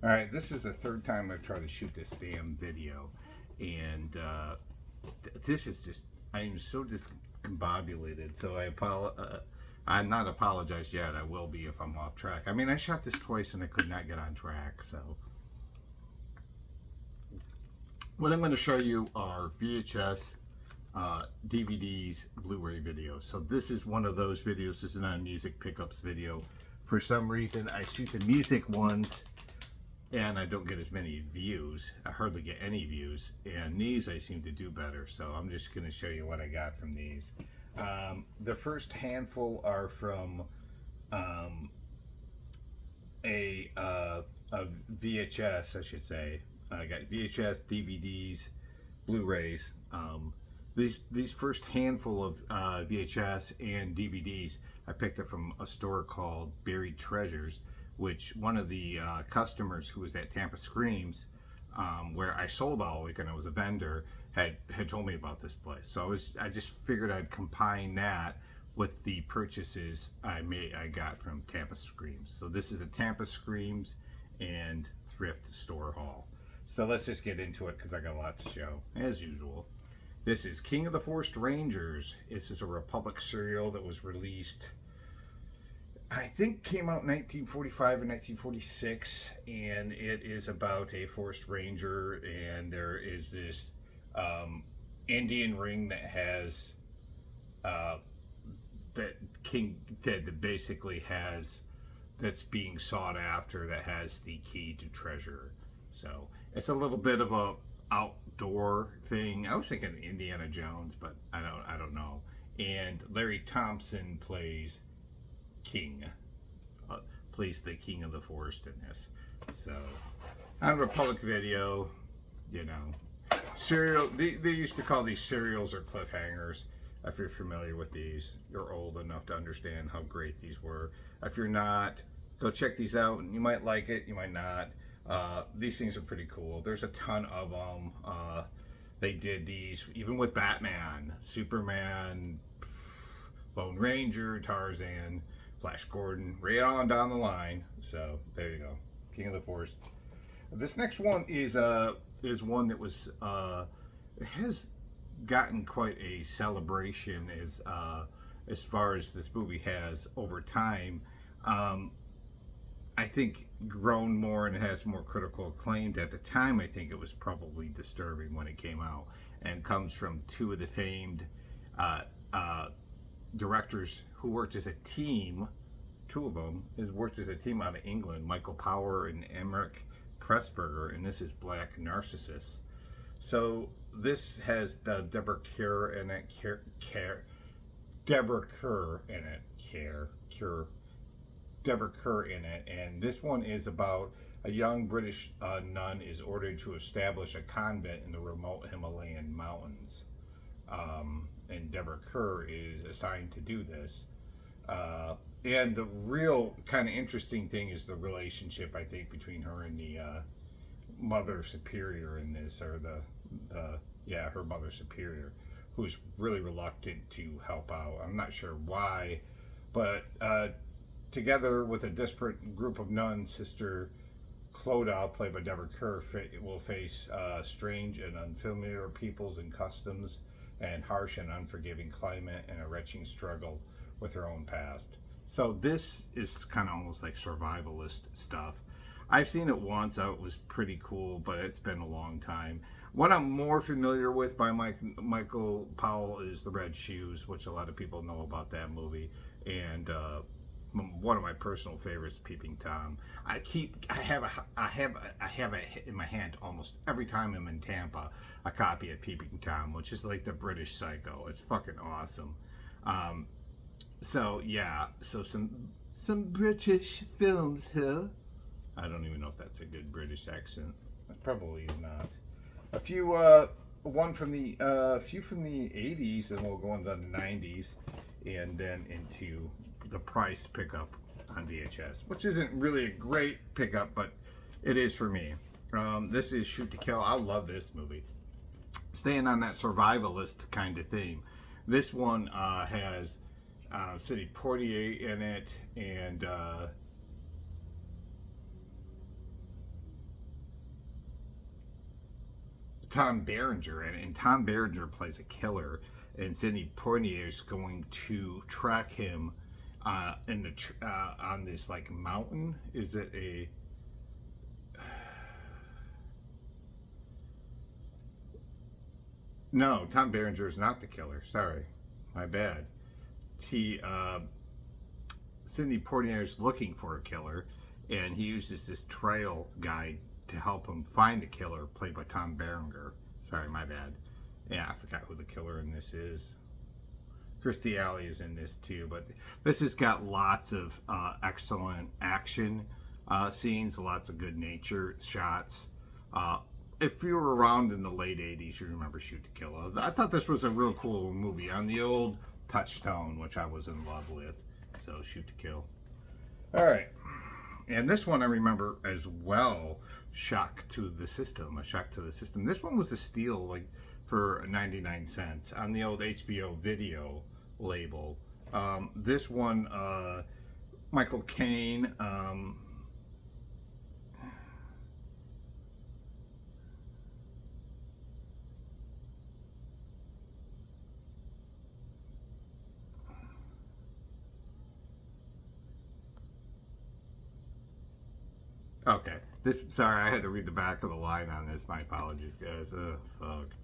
All right, this is the third time I've tried to shoot this damn video, and this is just, I am so discombobulated. So I'm not apologized yet. I will be if I'm off track. I mean, I shot this twice and I could not get on track. So what I'm going to show you are VHS, DVDs, Blu-ray videos. So this is one of those videos. This is not a music pickups video. For some reason, I shoot the music ones and I don't get as many views. I hardly get any views. And these I seem to do better. So I'm just going to show you what I got from these. The first handful are from a, uh, a VHS, I should say. I got VHS, DVDs, Blu-rays. These first handful of VHS and DVDs I picked up from a store called Buried Treasures, which one of the customers who was at Tampa Screams, where I sold all week and I was a vendor, had told me about this place. So I just figured I'd combine that with the purchases I got from Tampa Screams. So this is a Tampa Screams and thrift store haul. So let's just get into it because I got a lot to show, as usual. This is King of the Forest Rangers. This is a Republic serial that was released, I think came out in 1945 or 1946, and it is about a forest ranger, and there is this Indian ring that has that King that basically has that's being sought after, that has the key to treasure. So it's a little bit of a outdoor thing. I was thinking Indiana Jones, but I don't know. And Larry Thompson plays King, plays the King of the Forest in this. So on Republic Video, you know, serial. They used to call these serials or cliffhangers. If you're familiar with these, you're old enough to understand how great these were. If you're not, go check these out. You might like it, you might not. These things are pretty cool. There's a ton of them. They did these even with Batman, Superman, Lone Ranger, Tarzan, Flash Gordon, right on down the line. So there you go, King of the Forest. This next one is one that was has gotten quite a celebration as far as this movie has over time. I think grown more and has more critical acclaim. At the time, I think it was probably disturbing when it came out, and comes from two of the famed uh, uh, directors who worked as a team. Two of them has worked as a team out of England, Michael Power and Emmerich Pressburger, and this is Black Narcissus. So this has the Deborah Kerr in it, Deborah Kerr in it, Deborah Kerr in it, and this one is about a young British nun is ordered to establish a convent in the remote Himalayan mountains, and Deborah Kerr is assigned to do this. And the real kind of interesting thing is the relationship, I think, between her and the mother superior in this, or her mother superior, who's really reluctant to help out. I'm not sure why, but together with a desperate group of nuns, Sister Clodagh, played by Deborah Kerr, will face strange and unfamiliar peoples and customs, and harsh and unforgiving climate, and a wrenching struggle with her own past. So this is kind of almost like survivalist stuff. I've seen it once. It was pretty cool, but it's been a long time. What I'm more familiar with by Michael Powell is The Red Shoes, which a lot of people know about that movie, and one of my personal favorites, Peeping Tom. I have it in my hand almost every time I'm in Tampa. A copy of Peeping Tom, which is like the British Psycho. It's fucking awesome. So yeah, so some British films here. I don't even know if that's a good British accent. It probably is not. A few, few from the 80s, and we'll go into the 90s, and then into the priced pickup on VHS, which isn't really a great pickup, but it is for me. This is Shoot to Kill. I love this movie. Staying on that survivalist kind of theme. This one has Sidney Poitier in it, and Tom Berenger, and Tom Berenger plays a killer, and Sidney Poitier is going to track him on this like mountain. Is it a No, Tom Berenger is not the killer. Sorry, my bad. He Sidney Poitier is looking for a killer, and he uses this trail guide to help him find the killer, played by Tom Berenger. Sorry, my bad. Yeah, I forgot who the killer in this is. Kirstie Alley is in this too, but this has got lots of excellent action scenes, lots of good nature shots. If you were around in the late 80s, you remember Shoot to Kill. I thought this was a real cool movie on the old Touchstone, which I was in love with. So, Shoot to Kill. All right. And this one I remember as well, Shock to the System. A Shock to the System. This one was a steal, like, for 99 cents on the old HBO video label. This one, Michael Caine, okay. Sorry, I had to read the back of the line on this. My apologies, guys. Fuck.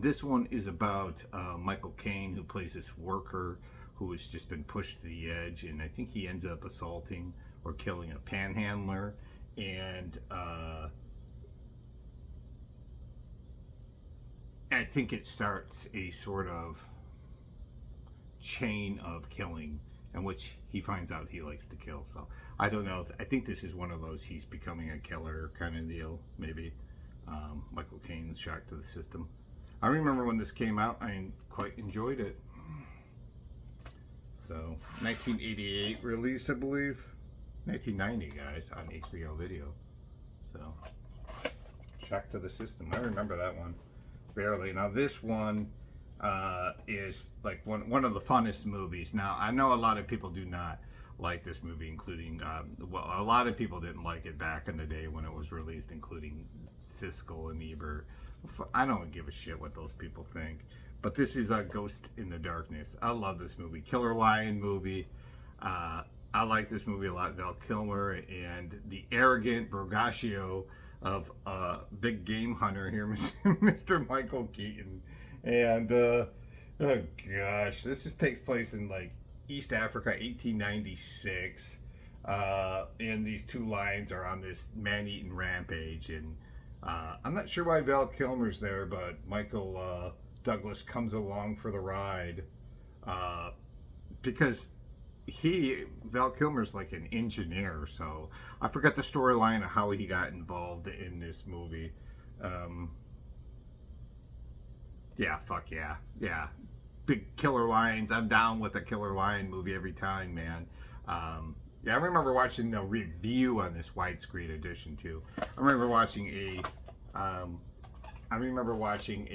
This one is about Michael Caine, who plays this worker who has just been pushed to the edge, and I think he ends up assaulting or killing a panhandler. And I think it starts a sort of chain of killing in which he finds out he likes to kill. So I don't know. I think this is one of those he's becoming a killer kind of deal, maybe. Michael Caine's Shock to the System. I remember when this came out, I quite enjoyed it. So 1988 release, I believe. 1990, guys, on HBO video. So Shock to the System. I remember that one barely. Now this one is like one of the funnest movies. Now I know a lot of people do not like this movie, including well, a lot of people didn't like it back in the day when it was released, including Siskel and Ebert. I don't give a shit what those people think, but this is a Ghost in the Darkness. I love this movie. Killer Lion movie. I like this movie a lot. Val Kilmer and the arrogant braggacio of big game hunter here, Mr. Michael Keaton. And oh gosh, this just takes place in like East Africa, 1896. And these two lions are on this man-eating rampage, and I'm not sure why Val Kilmer's there, but Michael Douglas comes along for the ride because Val Kilmer's like an engineer. So I forgot the storyline of how he got involved in this movie. Yeah, fuck yeah. Yeah. Big killer lions. I'm down with a killer lion movie every time, man. Yeah, I remember watching a review on this widescreen edition too. I remember watching a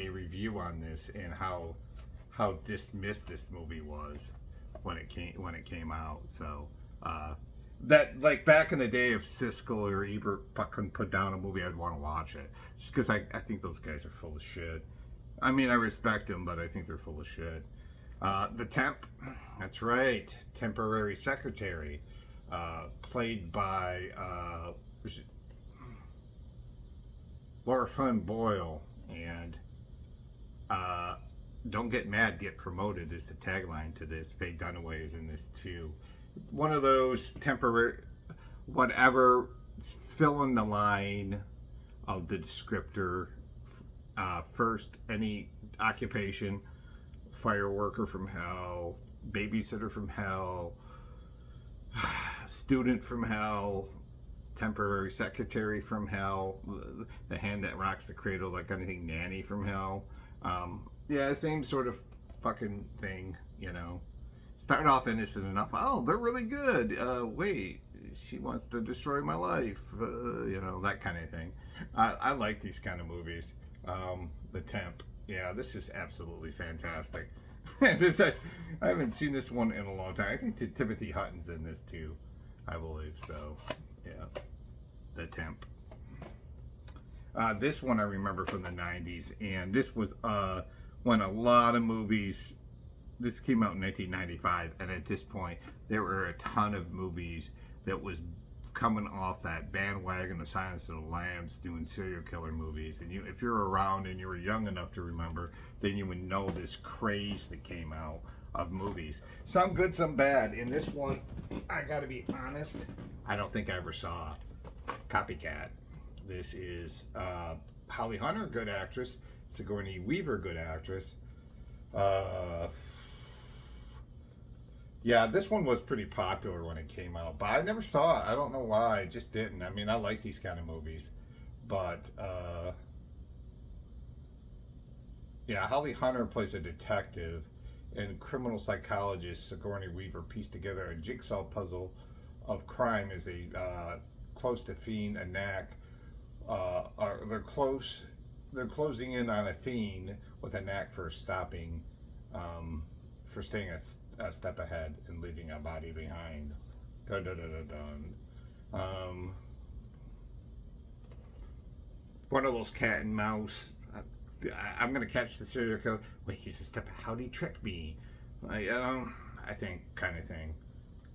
review on this and how dismissed this movie was when it came out. So that, like, back in the day, if Siskel or Ebert fucking put down a movie, I'd want to watch it, just because I think those guys are full of shit. I mean, I respect them, but I think they're full of shit. The Temp, that's right, temporary secretary, played by Laura Flynn Boyle, and "Don't get mad, get promoted" is the tagline to this. Faye Dunaway is in this too. One of those temporary, whatever, fill in the line of the descriptor. First, any occupation: fire worker from hell, babysitter from hell, student from hell, temporary secretary from hell, the hand that rocks the cradle, like anything, nanny from hell. Yeah, same sort of fucking thing, you know. Start off innocent enough. Oh, they're really good. Wait, she wants to destroy my life. You know, that kind of thing. I like these kind of movies. The Temp. Yeah, this is absolutely fantastic. I haven't seen this one in a long time. I think Timothy Hutton's in this too, I believe. So, yeah, The Temp. This one I remember from the 90s, and this was when a lot of movies. This came out in 1995, and at this point, there were a ton of movies that was coming off that bandwagon of Silence of the Lambs, doing serial killer movies. And if you're around and you were young enough to remember, then you would know this craze that came out of movies. Some good, some bad. In this one, I gotta be honest, I don't think I ever saw Copycat. This is Holly Hunter, good actress. Sigourney Weaver, good actress. Yeah, this one was pretty popular when it came out, but I never saw it. I don't know why. I just didn't. I mean, I like these kind of movies, but yeah, Holly Hunter plays a detective, and criminal psychologist Sigourney Weaver pieced together a jigsaw puzzle of crime as they close to fiend a knack. They're closing in on a fiend with a knack for stopping, for staying a step ahead and leaving a body behind. Dun, dun, dun, dun, dun. One of those cat and mouse. I'm gonna catch the serial killer. Wait, he's a step. How'd he trick me? I think kind of thing.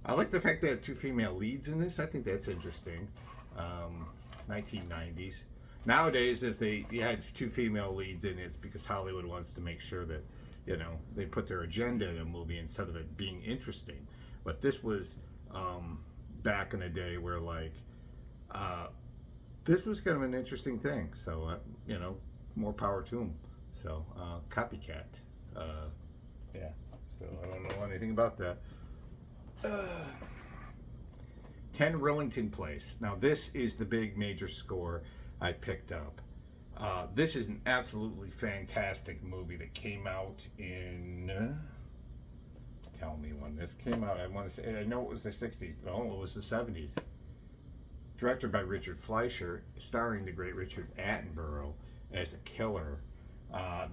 I like the fact they had two female leads in this. I think that's interesting. 1990s. Nowadays, if they had two female leads in it, it's because Hollywood wants to make sure that, you know, they put their agenda in a movie instead of it being interesting. But this was back in the day where, like, this was kind of an interesting thing. So, you know, more power to them. So, Copycat. Yeah. So, I don't know anything about that. 10 Rillington Place. Now, this is the big major score I picked up. This is an absolutely fantastic movie that came out in. Tell me when this came out. I want to say. I know it was the 60s. No, it was the 70s. Directed by Richard Fleischer, starring the great Richard Attenborough as a killer.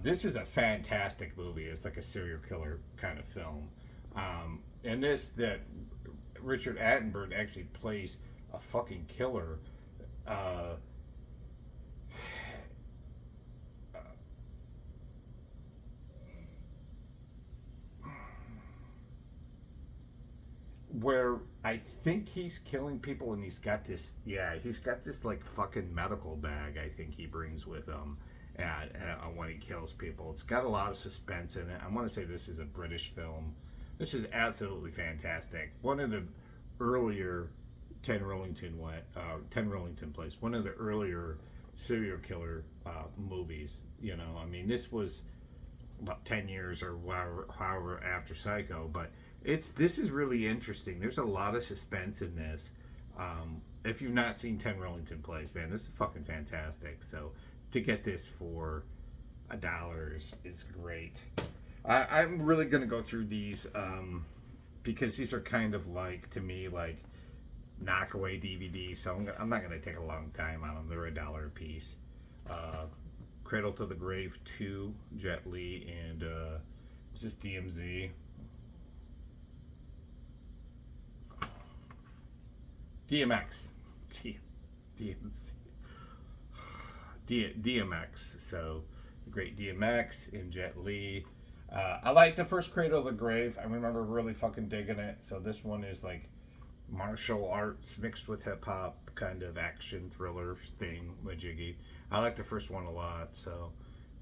This is a fantastic movie. It's like a serial killer kind of film. And that Richard Attenborough actually plays a fucking killer. Where I think he's killing people, and he's got this like fucking medical bag I think he brings with him when he kills people. It's got a lot of suspense in it. I want to say this is a British film. This is absolutely fantastic. One of the earlier 10 Rillington Place, one of the earlier serial killer movies. You know, I mean, this was about 10 years or however after Psycho, but this is really interesting. There's a lot of suspense in this. If you've not seen 10 Rillington Place, man, this is fucking fantastic. So to get this for $1 is great. I'm really gonna go through these because these are kind of like, to me, like knockaway DVDs. So I'm not gonna take a long time on them. They're $1 a piece. Cradle to the Grave 2, Jet Li, and is this DMZ? DMX. DMX. So, the great DMX and Jet Li. I like the first Cradle of the Grave. I remember really fucking digging it. So, this one is like martial arts mixed with hip hop, kind of action thriller thing, majiggy. I like the first one a lot. So,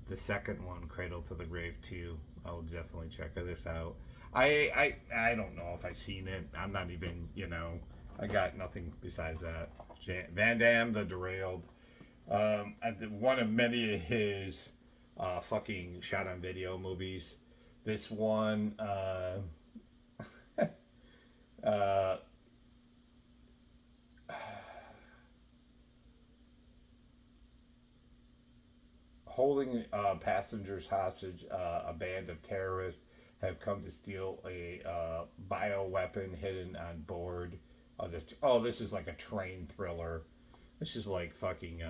the second one, Cradle to the Grave 2, I'll definitely check this out. I don't know if I've seen it. I'm not even, you know, I got nothing besides that. Van Damme, The Derailed. One of many of his fucking shot on video movies. This one, holding passengers hostage, a band of terrorists have come to steal a bioweapon hidden on board. This is like a train thriller. This is like fucking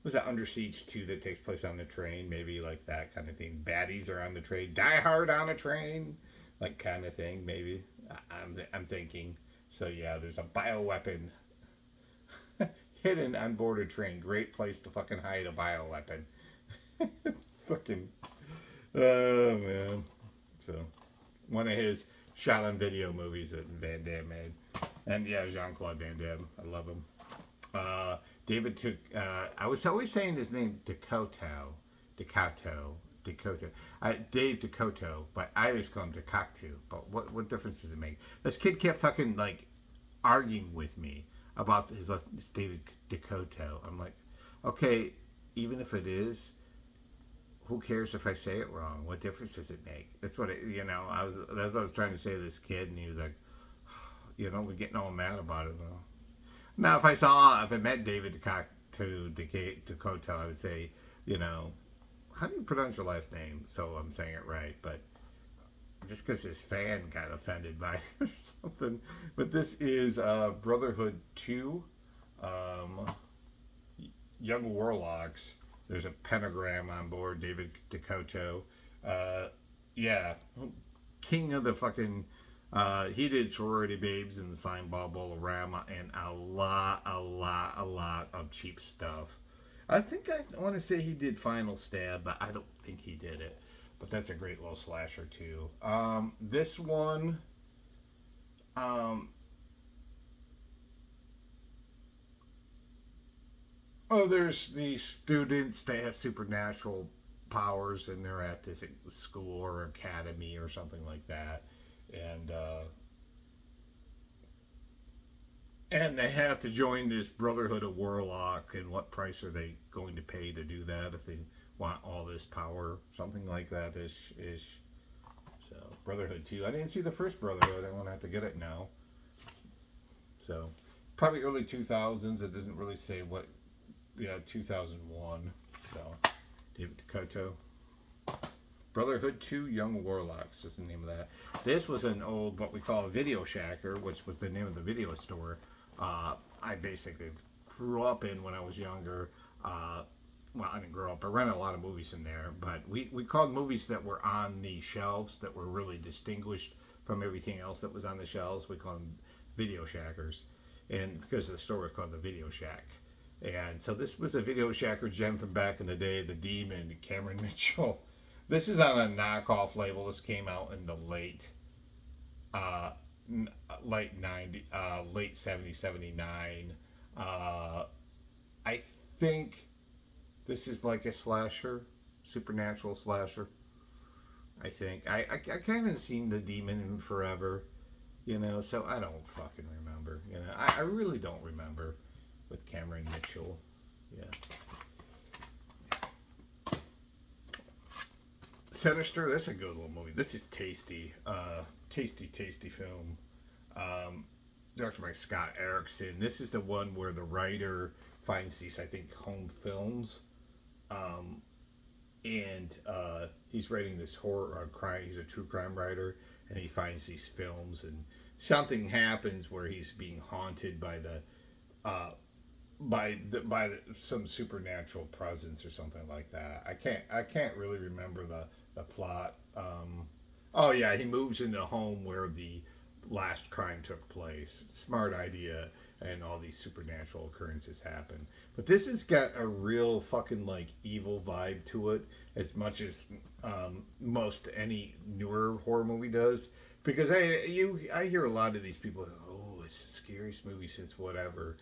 was that Under Siege 2 that takes place on the train? Maybe like that kind of thing. Baddies are on the train. Die Hard on a train, like kind of thing. Maybe I'm thinking. So yeah, there's a bioweapon hidden on board a train. Great place to fucking hide a bioweapon. Fucking. Oh, man. So, one of his shot on video movies that Van Damme made. And yeah, Jean Claude Van Damme. I love him. David took. I was always saying his name Dakota. Dave Dakota, but I always call him Dakaktu. But what difference does it make? This kid kept fucking like arguing with me about his last name. It's David Dakota. I'm like, okay, even if it is, who cares if I say it wrong? What difference does it make? That's what that's what I was trying to say to this kid, and he was like, we're getting all mad about it though. Now, if I met David Dakota, I would say, how do you pronounce your last name? So I'm saying it right, but just because his fan got offended by it or something. But this is Brotherhood 2, Young Warlocks. There's a pentagram on board, David Dakota. Yeah, king of the fucking. He did Sorority Babes and the Slime Ball Bolorama and a lot of cheap stuff. I think I want to say he did Final Stab, but I don't think he did it. But that's a great little slasher too. This one, there's these students. They have supernatural powers, and they're at this school or academy or something like that, and they have to join this Brotherhood of Warlock. And what price are they going to pay to do that if they want all this power? Something like that ish. So Brotherhood 2. I didn't see the first Brotherhood. I'm gonna have to get it now. So probably early 2000s. It doesn't really say what. Yeah, 2001. So David Dakota. Brotherhood 2 Young Warlocks is the name of that. This was an old, what we call a video shacker, which was the name of the video store. I basically grew up in when I was younger. Well, I didn't grow up. I rented a lot of movies in there, but we called movies that were on the shelves that were really distinguished from everything else that was on the shelves. We called them video shackers, and because the store was called the Video Shack. And so this was a video shacker gem from back in the day, the Demon, Cameron Mitchell. This is on a knockoff label. This came out in the late 70, 79. I think this is like a slasher, supernatural slasher. I think. I kind of seen the Demon in forever, so I don't fucking remember. I really don't remember with Cameron Mitchell. Yeah. Sinister, that's a good little movie. This is tasty. Tasty film. Directed by Scott Erickson. This is the one where the writer finds these, I think, home films. And he's writing this horror crime. He's a true crime writer, and he finds these films, and something happens where he's being haunted by some supernatural presence or something like that. I can't really remember the plot. Oh yeah, he moves into a home where the last crime took place. Smart idea, and all these supernatural occurrences happen. But this has got a real fucking like evil vibe to it, as much as most any newer horror movie does. Because I hear a lot of these people, oh, it's the scariest movie since whatever.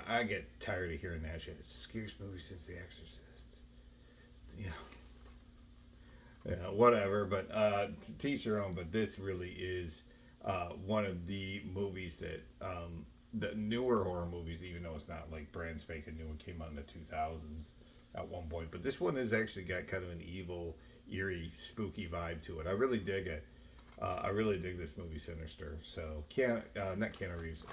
I get tired of hearing that shit. It's the scariest movie since The Exorcist. Yeah, whatever. But to each your own. But this really is one of the movies that the newer horror movies, even though it's not like brand spanking new, it came out in the 2000s at one point. But this one has actually got kind of an evil, eerie, spooky vibe to it. I really dig it. I really dig this movie, Sinister. So, not Keanu Reeves.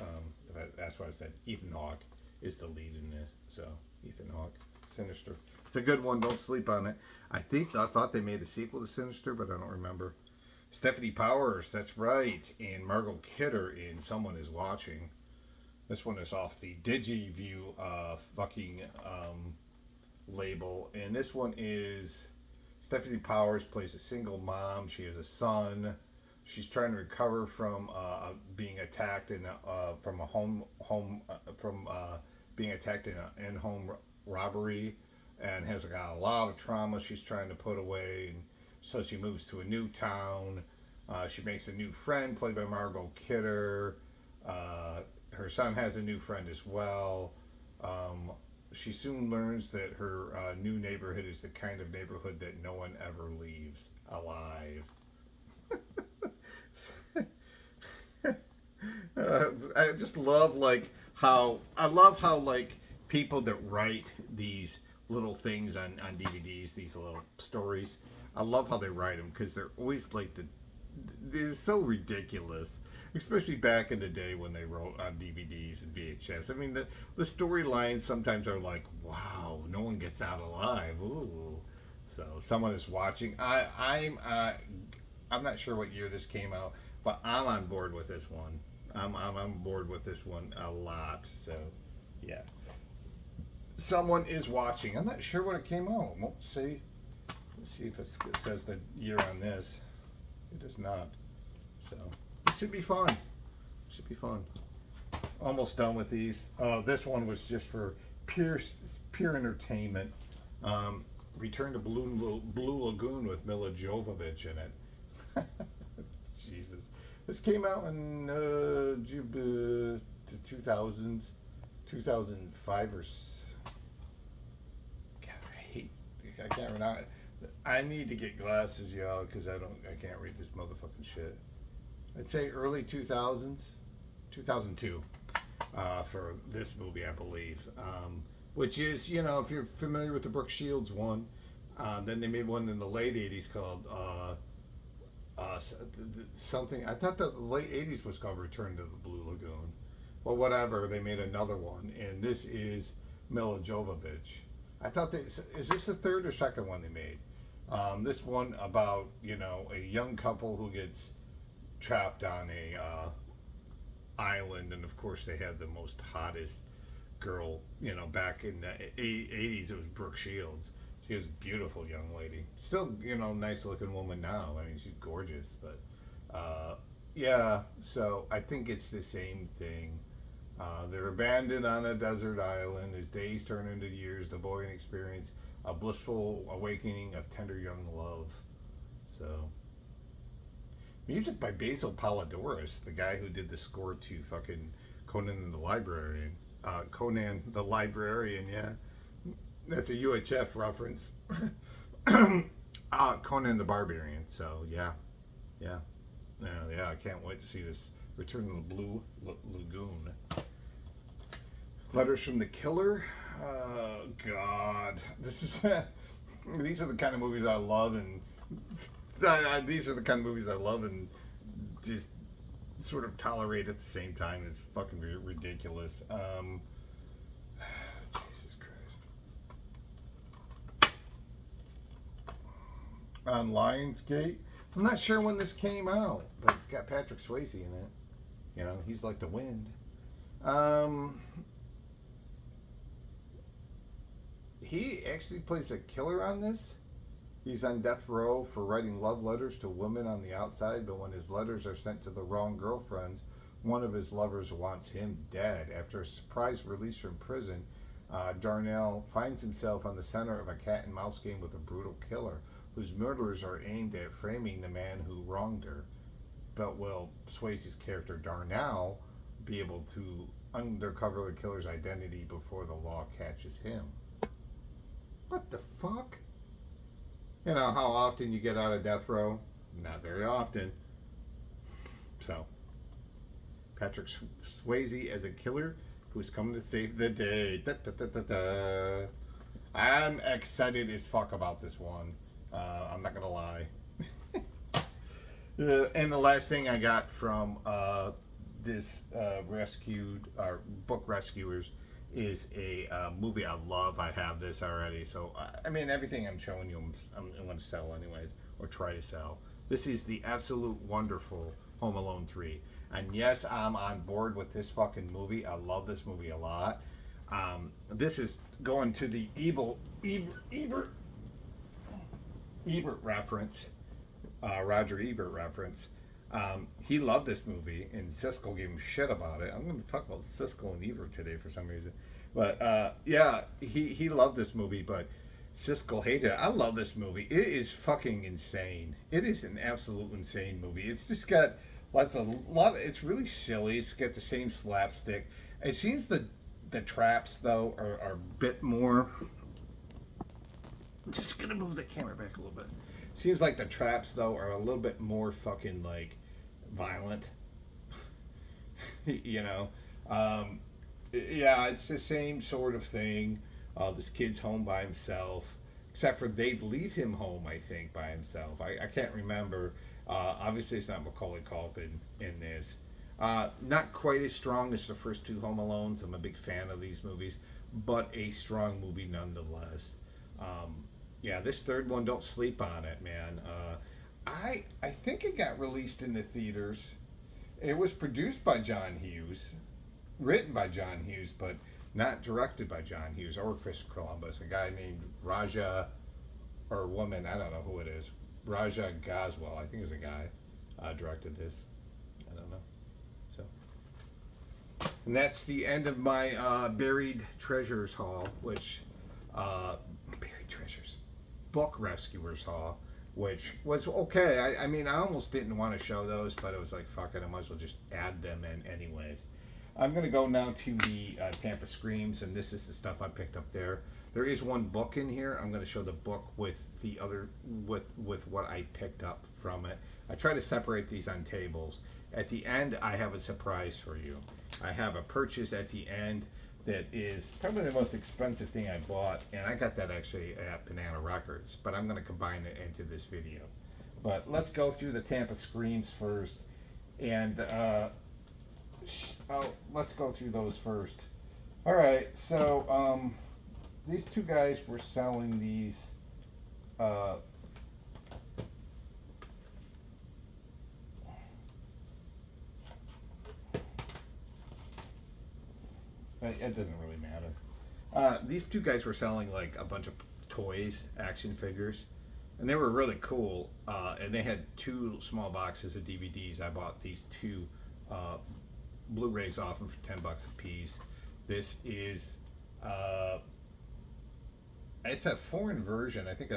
That's what I said. Ethan Hawke is the lead in this. So, Ethan Hawke, Sinister. It's a good one. Don't sleep on it. I thought they made a sequel to Sinister, but I don't remember. Stephanie Powers, that's right, and Margot Kidder in Someone Is Watching. This one is off the DigiView label, and this one is Stephanie Powers plays a single mom. She has a son. She's trying to recover from being attacked from being attacked in an in-home robbery, and has got a lot of trauma she's trying to put away. And so she moves to a new town. She makes a new friend played by Margot Kidder. Her son has a new friend as well. She soon learns that her new neighborhood is the kind of neighborhood that no one ever leaves alive. I just love like people that write these little things on DVDs, these little stories. I love how they write them because they're always like they're so ridiculous, especially back in the day when they wrote on DVDs and VHS. I mean, the storylines sometimes are like, wow, no one gets out alive. Ooh. So someone is watching. I'm not sure what year this came out, but I'm on board with this one. I'm on board with this one a lot. So yeah, someone is watching. I'm not sure when it came out. Won't say. Let's see if it says the year on this. It does not. So it should be fun. Should be fun. Almost done with these. This one was just for pure entertainment. Return to Blue Lagoon with Mila Jovovich in it. Jesus. This came out in the 2000s, 2005 or. God, I can't remember. I need to get glasses, y'all, because I can't read this motherfucking shit. I'd say early 2000s, 2002, for this movie, I believe. Which is, you know, if you're familiar with the Brooke Shields one, then they made one in the late 80s called something. I thought the late 80s was called Return to the Blue Lagoon. Well, whatever, they made another one, and this is Mila Jovovich. I thought is this the third or second one they made? This one about, you know, a young couple who gets trapped on a island, and of course they had the most hottest girl, you know, back in the 80s. It was Brooke Shields. She was a beautiful young lady. Still, you know, nice looking woman now. I mean, she's gorgeous, but yeah. So I think it's the same thing. They're abandoned on a desert island. As days turn into years, the boy can experience a blissful awakening of tender young love. So, music by Basil Polidoris, the guy who did the score to fucking Conan the Librarian. Conan the Librarian, yeah. That's a UHF reference. Conan the Barbarian. So, yeah. Yeah. Yeah, I can't wait to see this Return to the Blue Lagoon. Letters from the Killer. God, this is these are the kind of movies I love, and these are the kind of movies I love and just sort of tolerate at the same time. It's fucking ridiculous. Jesus Christ. On Lionsgate. I'm not sure when this came out, but it's got Patrick Swayze in it. You know, he's like the wind. He actually plays a killer on this. He's on death row for writing love letters to women on the outside, but when his letters are sent to the wrong girlfriends, one of his lovers wants him dead. After a surprise release from prison, Darnell finds himself on the center of a cat and mouse game with a brutal killer, whose murderers are aimed at framing the man who wronged her. But will Swayze's character Darnell be able to undercover the killer's identity before the law catches him? What the fuck? You know how often you get out of death row? Not very often. So, Patrick Swayze as a killer who's coming to save the day. Da, da, da, da, da. I'm excited as fuck about this one. I'm not gonna lie. And the last thing I got from this book rescuers is a movie I love. I have this already, so I mean everything I'm showing you I'm going to sell anyways, or try to sell. This is the absolute wonderful Home Alone 3, and yes, I'm on board with this fucking movie. I love this movie a lot. This is going to the Ebert reference, Roger Ebert reference. He loved this movie, and Siskel gave him shit about it. I'm going to talk about Siskel and Ebert today for some reason. But yeah, he loved this movie, but Siskel hated it. I love this movie. It is fucking insane. It is an absolute insane movie. It's just got it's really silly. It's got the same slapstick. It seems the traps though are a bit more. I'm just gonna move the camera back a little bit. Seems like the traps though are a little bit more fucking like violent. you know, um, yeah, it's the same sort of thing. This kid's home by himself, except for they'd leave him home. I think by himself. I can't remember. Obviously, it's not Macaulay Culkin in this. Not quite as strong as the first two Home Alones. I'm a big fan of these movies, but a strong movie nonetheless. Um, yeah, this third one, don't sleep on it, man. I think it got released in the theaters. It was produced by John Hughes, written by John Hughes, but not directed by John Hughes or Chris Columbus. A guy named Raja, or a woman, I don't know who it is. Raja Goswell, I think is a guy, directed this. I don't know. So, and that's the end of my buried treasures haul, which buried treasures, book rescuers haul, which was okay. I mean, I almost didn't want to show those, but it was like, fuck it, I might as well just add them in anyways. I'm going to go now to the Tampa Screams, and this is the stuff I picked up there. There is one book in here. I'm going to show the book with the other, with what I picked up from it. I try to separate these on tables. At the end, I have a surprise for you. I have a purchase at the end that is probably the most expensive thing I bought, and I got that actually at Banana Records, but I'm going to combine it into this video. But let's go through the Tampa Screams first, and let's go through those first. All right, so these two guys were selling these. It doesn't really matter. These two guys were selling like a bunch of toys, action figures, and they were really cool. And they had two small boxes of DVDs. I bought these two Blu-rays off them for $10 a piece. This is it's a foreign version. I think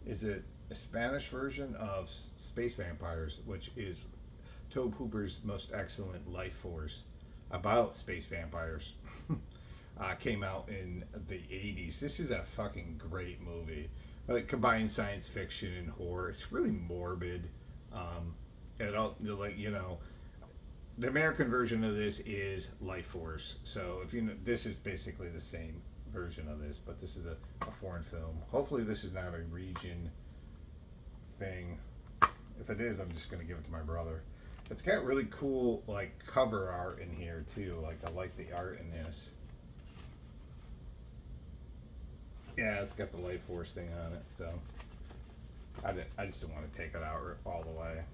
is it a Spanish version of Space Vampires, which is Tobe Hooper's most excellent life force about space vampires. Came out in the 80s. This is a fucking great movie. It combines science fiction and horror. It's really morbid. And like, you know, the American version of this is Life Force. So if you know, this is basically the same version of this, but this is a foreign film. Hopefully this is not a region thing. If it is, I'm just gonna give it to my brother. It's got really cool like cover art in here too. Like I like the art in this. Yeah, it's got the Life Force thing on it. So I just didn't want to take it out all the way.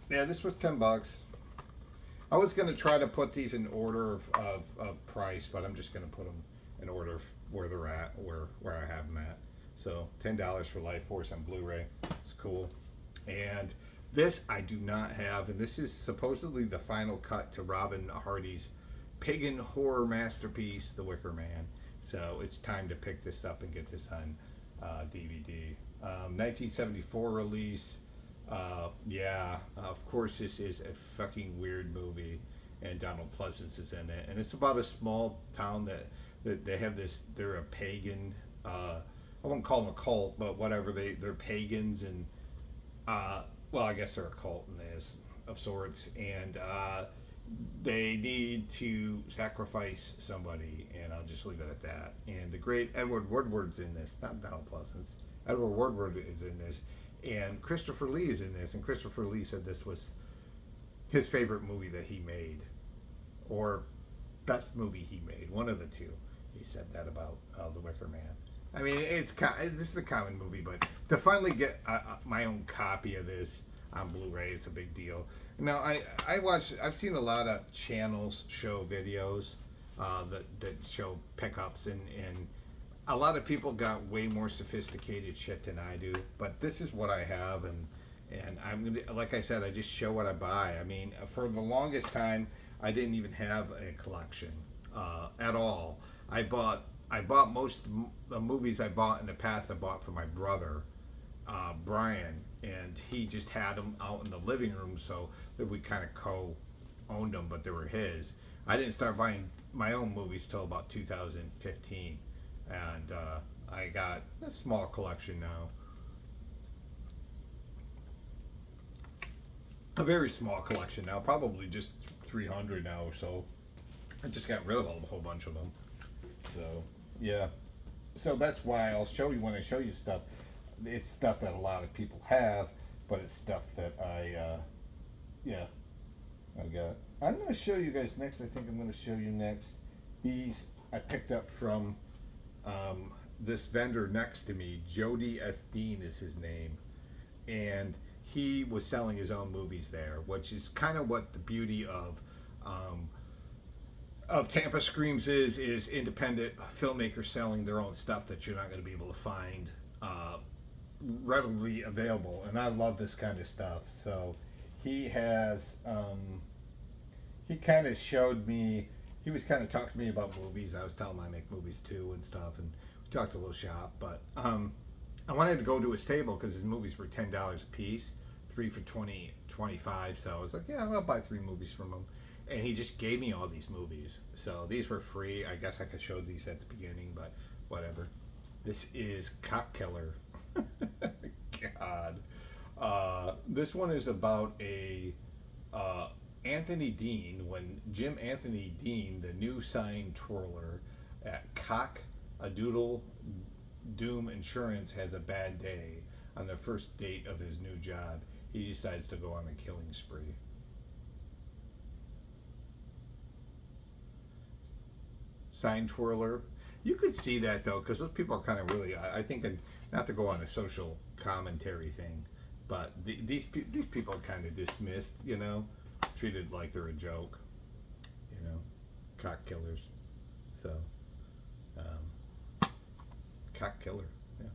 Yeah, this was $10. I was gonna try to put these in order of price, but I'm just gonna put them in order of where they're at, where I have them at. So $10 for Life Force on Blu-ray. It's cool. And this I do not have, and this is supposedly the final cut to Robin Hardy's pagan horror masterpiece, The Wicker Man. So it's time to pick this up and get this on DVD. 1974 release. Yeah, of course this is a fucking weird movie, and Donald Pleasance is in it, and it's about a small town that they have this. They're a pagan. I won't call them a cult, but whatever. They're pagans, and well, I guess they're a cult in this of sorts, and they need to sacrifice somebody, and I'll just leave it at that. And the great Edward Woodward's in this, not Donald Pleasance. Edward Woodward is in this, and Christopher Lee is in this, and Christopher Lee said this was his favorite movie that he made, or best movie he made, one of the two. He said that about The Wicker Man. I mean, this is a common movie, but to finally get my own copy of this on Blu-ray, it's a big deal. Now, I've seen a lot of channels show videos that show pickups, and a lot of people got way more sophisticated shit than I do, but this is what I have, and I'm gonna, like I said, I just show what I buy. I mean, for the longest time, I didn't even have a collection at all. I bought most of the movies I bought in the past. I bought for my brother, Brian, and he just had them out in the living room, so that we kind of co-owned them, but they were his. I didn't start buying my own movies till about 2015, and I got a small collection now, a very small collection now, probably just 300 now or so. I just got rid of a whole bunch of them. So yeah, so that's why I'll show you when I show you stuff. It's stuff that a lot of people have, but it's stuff that yeah, I got. I'm going to show you guys next. I think I'm going to show you next. These I picked up from this vendor next to me. Jody S. Dean is his name, and he was selling his own movies there, which is kind of what the beauty of Tampa Screams is independent filmmakers selling their own stuff that you're not going to be able to find readily available. And I love this kind of stuff. So he has he kind of showed me, he was kind of talking to me about movies. I was telling him I make movies too and stuff, and we talked a little shop. But I wanted to go to his table because his movies were $10 a piece, three for 20, 25. So I was like, yeah, I'll buy 3 movies from him. And he just gave me all these movies. So these were free. I guess I could show these at the beginning, but whatever. This is Cock Killer. God. This one is about a Anthony Dean, when Jim Anthony Dean, the new sign twirler at Cock a Doodle Doom Insurance, has a bad day on the first date of his new job. He decides to go on a killing spree. Sign twirler. You could see that though, because those people are kind of really, I think, not to go on a social commentary thing, but these people are kind of dismissed, you know, treated like they're a joke, you know, cock killers. So, cock killer, yeah.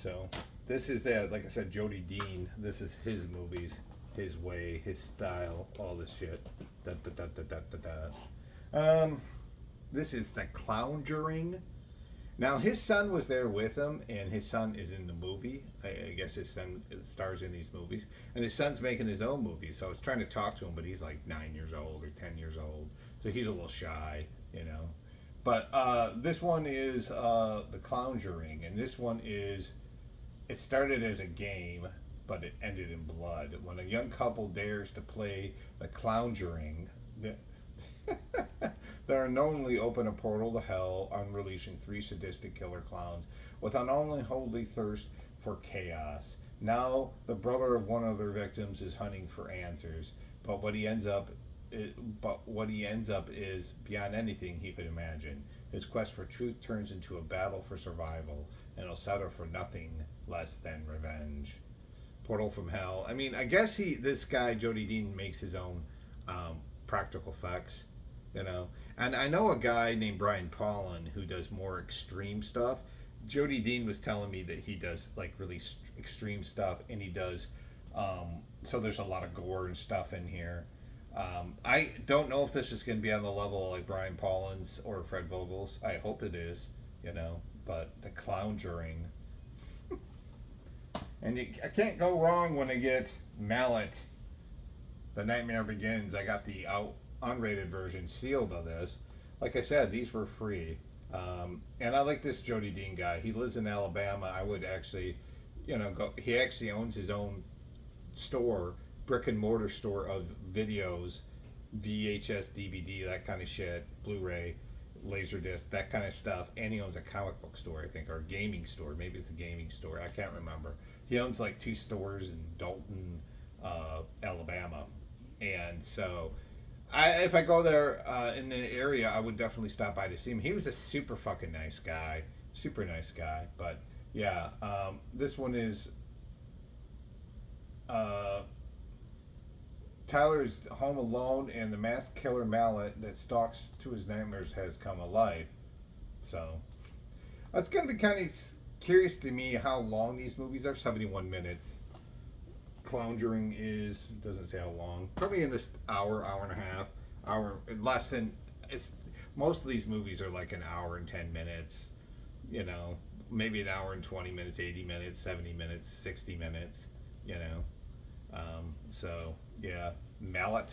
So this is that, like I said, Jody Dean. This is his movies, his way, his style, all this shit. Da, da, da, da, da, da, da. This is The Clownjuring. Now, his son was there with him, and his son is in the movie. I guess his son stars in these movies. And his son's making his own movies. So I was trying to talk to him, but he's like 9 years old or 10 years old. So he's a little shy, you know. But this one is The Clownjuring. And this one is, it started as a game, but it ended in blood. When a young couple dares to play The Clownjuring, they unknowingly open a portal to hell, unleashing 3 sadistic killer clowns with an unholy thirst for chaos. Now, the brother of one of their victims is hunting for answers, but what he ends up is beyond anything he could imagine. His quest for truth turns into a battle for survival, and he'll settle for nothing less than revenge. Portal from hell. I mean, I guess this guy Jody Dean makes his own practical effects, you know. And I know a guy named Brian Paulin who does more extreme stuff. Jody Dean was telling me that he does like really extreme stuff, and he does so there's a lot of gore and stuff in here. I don't know if this is going to be on the level like Brian Paulin's or Fred Vogel's. I hope it is, you know. But The Clownjuring, and I can't go wrong when I get Mallet. The Nightmare Begins. I got the unrated version sealed of this. Like I said, these were free. And I like this Jody Dean guy. He lives in Alabama. I would actually, you know, go. He actually owns his own store, brick and mortar store of videos, VHS, DVD, that kind of shit, Blu-ray, Laserdisc, that kind of stuff. And he owns a comic book store, I think, or a gaming store. Maybe it's a gaming store. I can't remember. He owns like 2 stores in Dalton, Alabama. And so if I go there in the area, I would definitely stop by to see him. He was a super fucking nice guy. Super nice guy. But yeah, this one is Tyler is home alone, and the masked killer Mallet that stalks to his nightmares has come alive. So It's going to be kind of curious to me how long these movies are. 71 minutes. Conjuring is, doesn't say how long. Probably in this hour, hour and a half, hour less than. It's most of these movies are like an hour and 10 minutes. You know, maybe an hour and 20 minutes, 80 minutes, 70 minutes, 60 minutes. You know, so yeah, Mallet,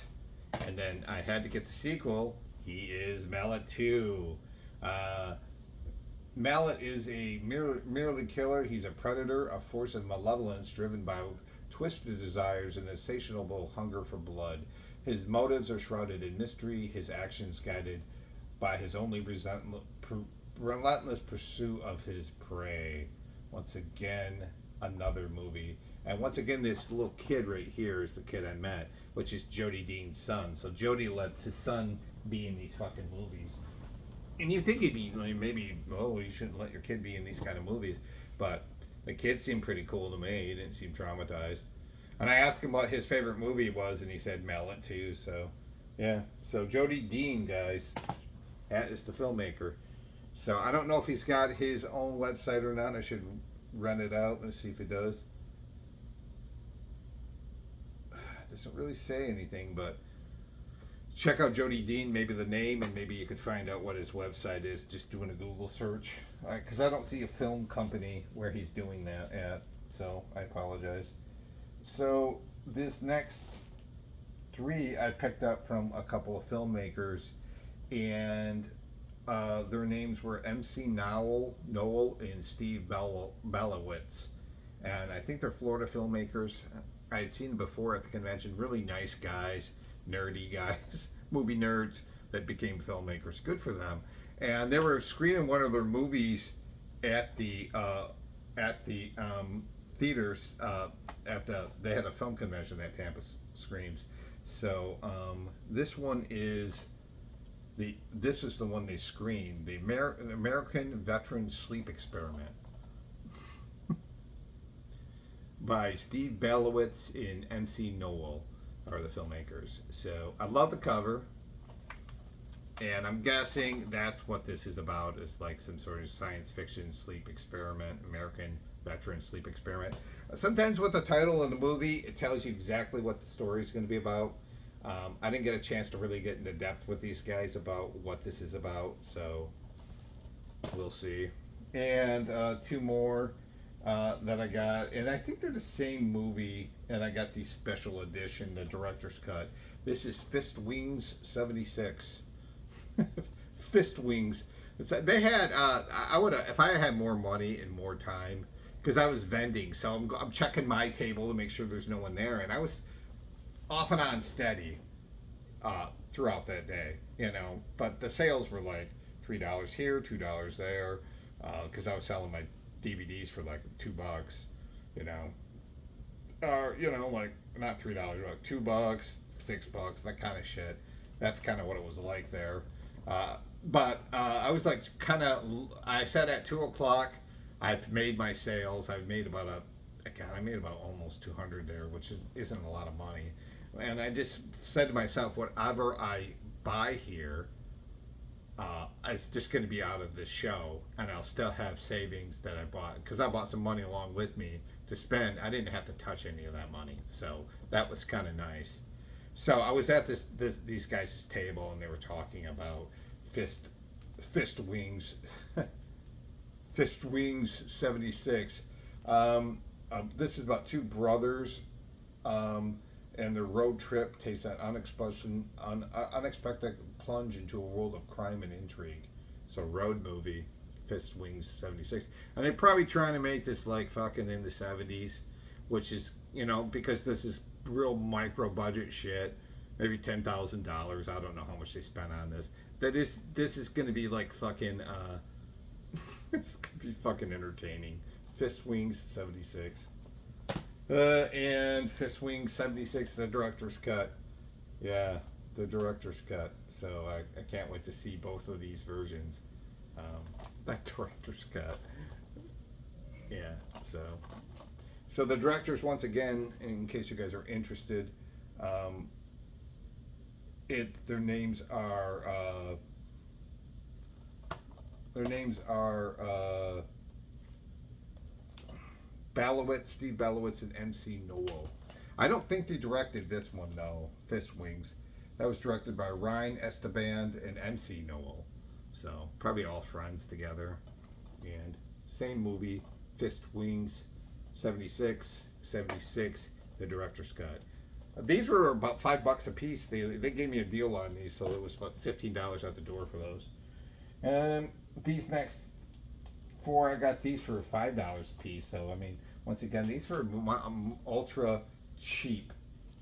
and then I had to get the sequel. He is Mallet 2. Uh, Mallet is a merely killer. He's a predator, a force of malevolence driven by twisted desires and insatiable hunger for blood. His motives are shrouded in mystery, his actions guided by his only relentless pursuit of his prey. Once again, another movie. And once again, this little kid right here is the kid I met, which is Jody Dean's son. So Jody lets his son be in these fucking movies. And you think he'd be like, maybe, oh, you shouldn't let your kid be in these kind of movies. But the kid seemed pretty cool to me. He didn't seem traumatized. And I asked him what his favorite movie was, and he said Mallet too. So, yeah. So Jody Dean, guys, is the filmmaker. So I don't know if he's got his own website or not. I should rent it out. Let's see if it does. It doesn't really say anything, but check out Jody Dean, maybe the name, and maybe you could find out what his website is just doing a Google search. Because I don't see a film company where he's doing that at, so I apologize. So this next three I picked up from a couple of filmmakers, and their names were MC Noel and Steve Belowitz. And I think they're Florida filmmakers. I had seen them before at the convention. Really nice guys, nerdy guys, movie nerds that became filmmakers. Good for them. And they were screening one of their movies at the theaters. They had a film convention at Tampa Screams. So this one is this is the one they screened, the American Veteran Sleep Experiment by Steve Belowitz and MC Noel are the filmmakers. So I love the cover, and I'm guessing that's what this is about. It's like some sort of science fiction sleep experiment, American Veteran Sleep Experiment. Sometimes with the title of the movie, it tells you exactly what the story is going to be about. I didn't get a chance to really get into depth with these guys about what this is about, so we'll see. And two more that I got, and I think they're the same movie, and I got the special edition, the director's cut. This is Fist Wings 76. Fist Wings. They had, I would have, if I had more money and more time, because I was vending, so I'm checking my table to make sure there's no one there, and I was off and on steady throughout that day, you know, but the sales were like $3 here, $2 there, because I was selling my DVDs for like $2, you know, or you know, like not $3, like $2, $6, that kind of shit. That's kind of what it was like there. But I was like, I said at 2 o'clock, I've made my sales. I made about almost 200 there, which isn't a lot of money. And I just said to myself, whatever I buy here, it's just going to be out of this show, and I'll still have savings that I bought, because I bought some money along with me to spend. I didn't have to touch any of that money, so that was kind of nice. So I was at these guys' table, and they were talking about Fist Wings, Fist Wings 76. This is about two brothers, and their road trip takes an unexpected plunge into a world of crime and intrigue. So road movie, Fist Wings 76. And they're probably trying to make this like fucking in the 70s, which is, you know, because this is real micro budget shit. Maybe $10,000. I don't know how much they spent on this. This is going to be like fucking, it's going to be fucking entertaining. Fist Wings 76. And Fist Wings 76, the director's cut. Yeah, the director's cut. So I can't wait to see both of these versions. That director's cut. Yeah, so the directors, once again, in case you guys are interested, their names are Their names are Steve Balowitz, and MC Noel. I don't think they directed this one though, Fist Wings. That was directed by Ryan Esteban and MC Noel. So probably all friends together. And same movie, Fist Wings, 76, 76, the director's cut. These were about $5 a piece. They gave me a deal on these, so it was about $15 out the door for those. And these next four, I got these for $5 a piece. So I mean, once again, these were ultra cheap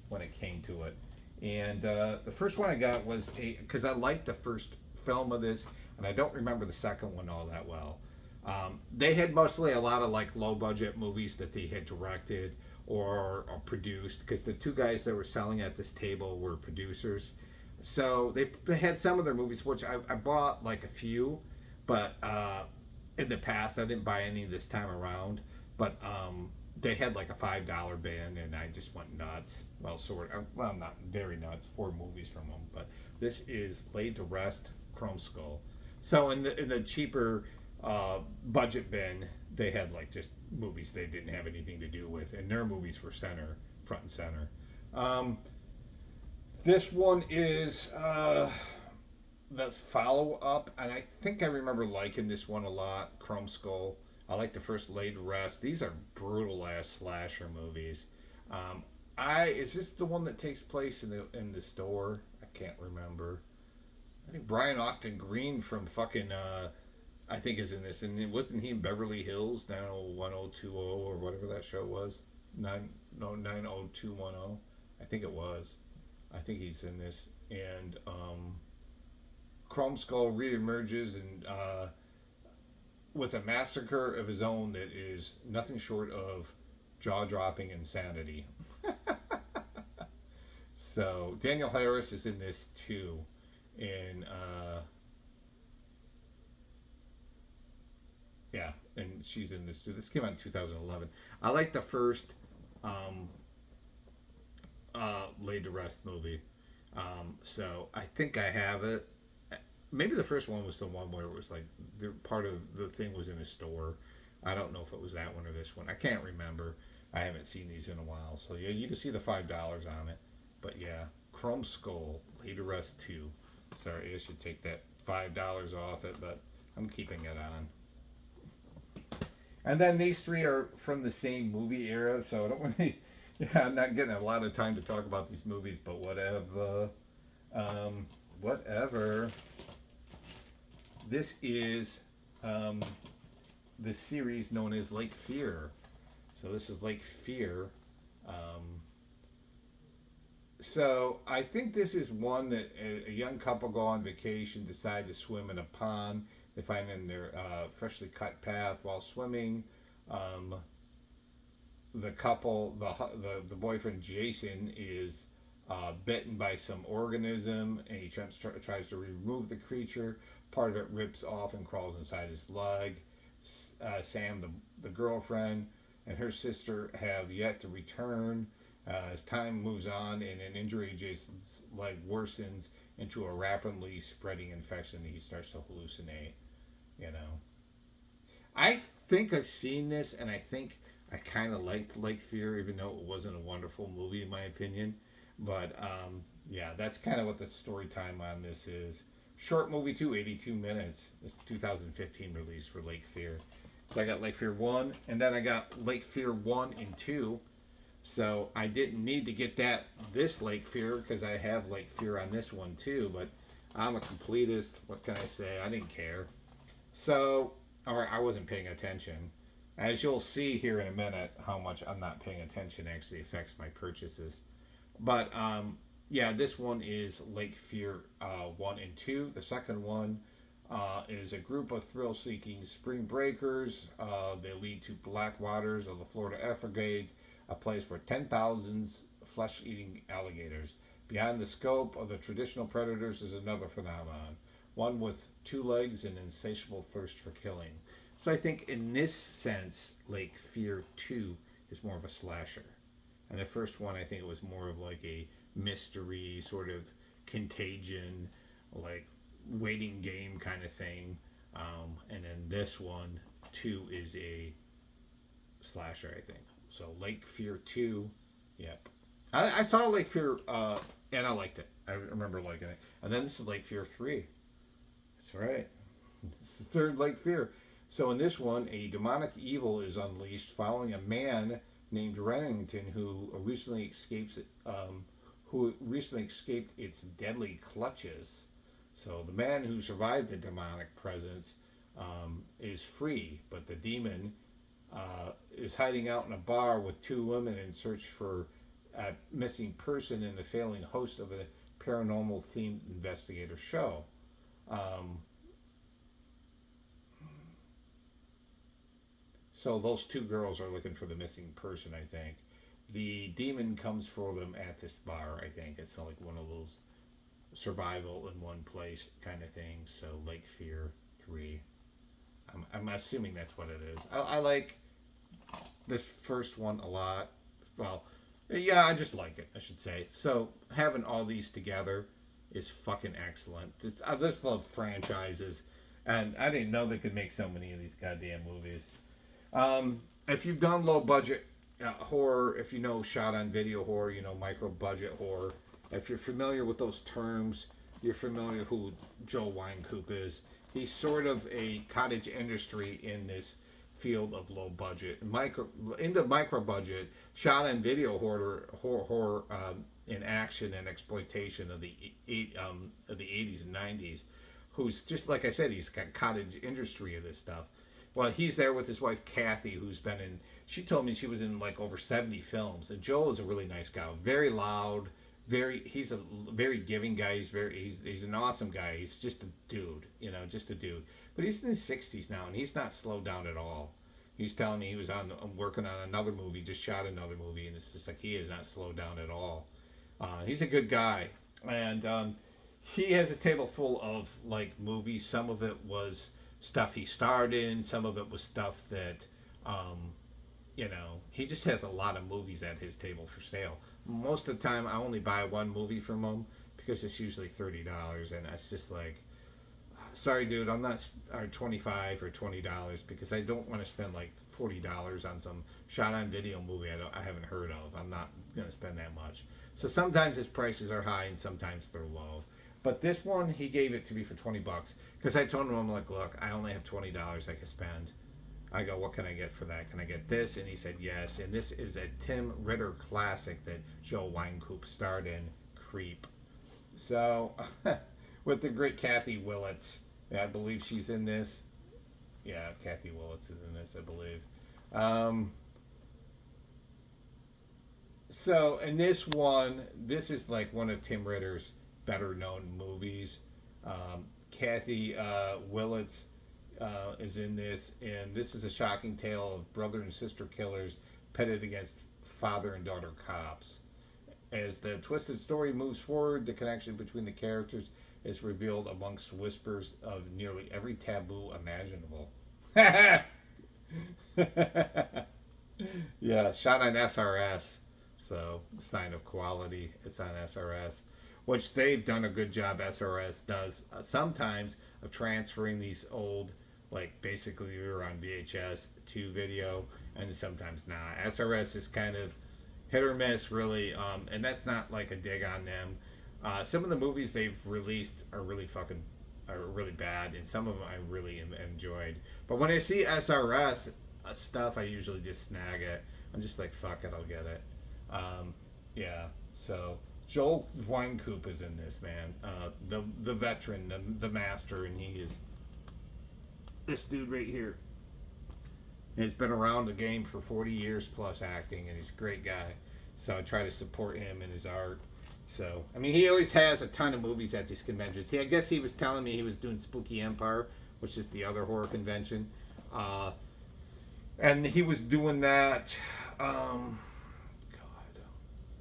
when it came to it. And the first one I got was because I liked the first film of this, and I don't remember the second one all that well. They had mostly a lot of like low budget movies that they had directed or produced, because the two guys that were selling at this table were producers. So they had some of their movies, which I bought like a few, but in the past I didn't buy any this time around. But they had like a $5 bin, and I just went nuts. Well, sort of. Well, not very nuts. 4 movies from them, but this is Laid to Rest, Chrome Skull. So in the cheaper budget bin, they had like just movies they didn't have anything to do with, and their movies were front and center. This one is the follow up, and I think I remember liking this one a lot. Chrome Skull. I like the first Laid to Rest. These are brutal ass slasher movies. I is this the one that takes place in the store? I can't remember. I think Brian Austin Green from fucking I think is in this, and wasn't he in Beverly Hills 90210 or whatever that show was? 90210. I think it was. I think he's in this, and Chrome Skull reemerges and with a massacre of his own that is nothing short of jaw-dropping insanity. So Danielle Harris is in this too, and yeah, and she's in this too. This came out in 2011. I like the first Laid to Rest movie. So I think I have it. Maybe the first one was the one where it was like part of the thing was in a store. I don't know if it was that one or this one. I can't remember. I haven't seen these in a while. So yeah, you can see the $5 on it. But yeah, Chrome Skull, Laid to Rest 2. Sorry, I should take that $5 off it, but I'm keeping it on. And then these three are from the same movie era, so I don't really. Yeah, I'm not getting a lot of time to talk about these movies, but whatever. Whatever. This is the series known as Lake Fear. So this is Lake Fear. So I think this is one that a young couple go on vacation, decide to swim in a pond. They find in their freshly cut path while swimming. The couple, the boyfriend Jason, is bitten by some organism, and he tries to remove the creature. Part of it rips off and crawls inside his leg. Sam, the girlfriend, and her sister have yet to return. As time moves on and an injury, Jason's leg worsens into a rapidly spreading infection, and he starts to hallucinate. You know, I think I've seen this, and I think I kind of liked Lake Fear, even though it wasn't a wonderful movie in my opinion. But yeah, that's kind of what the story time on this is. Short movie too, 82 minutes. It's 2015 release for Lake Fear. So I got Lake Fear 1, and then I got Lake Fear 1 and 2. So I didn't need to get this Lake Fear, because I have Lake Fear on this one too, but I'm a completist. What can I say? I didn't care. So, or I wasn't paying attention. As you'll see here in a minute, how much I'm not paying attention actually affects my purchases. But yeah, this one is Lake Fear 1 and 2. The second one is a group of thrill-seeking spring breakers. They lead to black waters of the Florida Everglades, a place where 10,000 flesh-eating alligators. Beyond the scope of the traditional predators is another phenomenon, one with 2 legs and insatiable thirst for killing. So I think in this sense, Lake Fear 2 is more of a slasher. And the first one, I think it was more of like a mystery, sort of contagion, like waiting game kind of thing. And then this one, 2 is a slasher, I think. So Lake Fear 2, yep. I saw Lake Fear, and I liked it. I remember liking it. And then this is Lake Fear 3. That's right. It's the third Lake Fear. So in this one, a demonic evil is unleashed following a man named Remington who recently escaped its deadly clutches. So the man who survived the demonic presence is free, but the demon is hiding out in a bar with 2 women in search for a missing person and a failing host of a paranormal themed investigator show. So those 2 girls are looking for the missing person, I think. The demon comes for them at this bar, I think. It's like one of those survival in one place kind of thing. So Lake Fear 3. I'm assuming that's what it is. I like this first one a lot. Well, yeah, I just like it, I should say. So having all these together is fucking excellent. I just love franchises. And I didn't know they could make so many of these goddamn movies. If you've done low budget horror, if you know shot on video horror, you know micro budget horror, if you're familiar with those terms, you're familiar who Joe Wynkoop is. He's sort of a cottage industry in this field of low budget, into micro budget, shot on video horror in action and exploitation of the 80s and 90s. Who's just like I said, he's got cottage industry of this stuff. Well, he's there with his wife Kathy, who's been in. She told me she was in like over 70 films. And Joel is a really nice guy, very loud, He's a very giving guy. He's an awesome guy. He's just a dude, just a dude. But he's in his 60s now, and he's not slowed down at all. He's telling me he was working on another movie, just shot another movie, and it's just like he is not slowed down at all. He's a good guy, and he has a table full of like movies. Some of it was stuff he starred in. Some of it was stuff that, he just has a lot of movies at his table for sale. Most of the time, I only buy one movie from him because it's usually $30, and it's just like, sorry, dude, I'm not, or $25 or $20 because I don't want to spend like $40 on some shot-on video movie I haven't heard of. I'm not gonna spend that much. So sometimes his prices are high and sometimes they're low. But this one, he gave it to me for $20 because I told him, I'm like, look, I only have $20 I can spend. I go, what can I get for that? Can I get this? And he said yes. And this is a Tim Ritter classic that Joe Wynkoop starred in, Creep. So, with the great Kathy Willits. Yeah, I believe she's in this. Yeah, Kathy Willits is in this, I believe. So, in this one, this is like one of Tim Ritter's better known movies. Kathy Willits is in this, and this is a shocking tale of brother and sister killers pitted against father and daughter cops. As the twisted story moves forward, the connection between the characters is revealed amongst whispers of nearly every taboo imaginable. Yeah, shot on SRS, so sign of quality. It's on SRS, which they've done a good job. SRS does sometimes of transferring these old, like basically we were on VHS to video, and sometimes not. SRS is kind of hit or miss, really, and that's not like a dig on them. Some of the movies they've released are really bad, and some of them I really enjoyed. But when I see SRS stuff, I usually just snag it. I'm just like, fuck it, I'll get it. Yeah. So Joel Wynkoop is in this, man. The veteran, the master, and he is this dude right here. He's been around the game for 40 years plus acting, and he's a great guy. So I try to support him and his art. So, I mean, he always has a ton of movies at these conventions. I guess he was telling me he was doing Spooky Empire, which is the other horror convention. And he was doing that,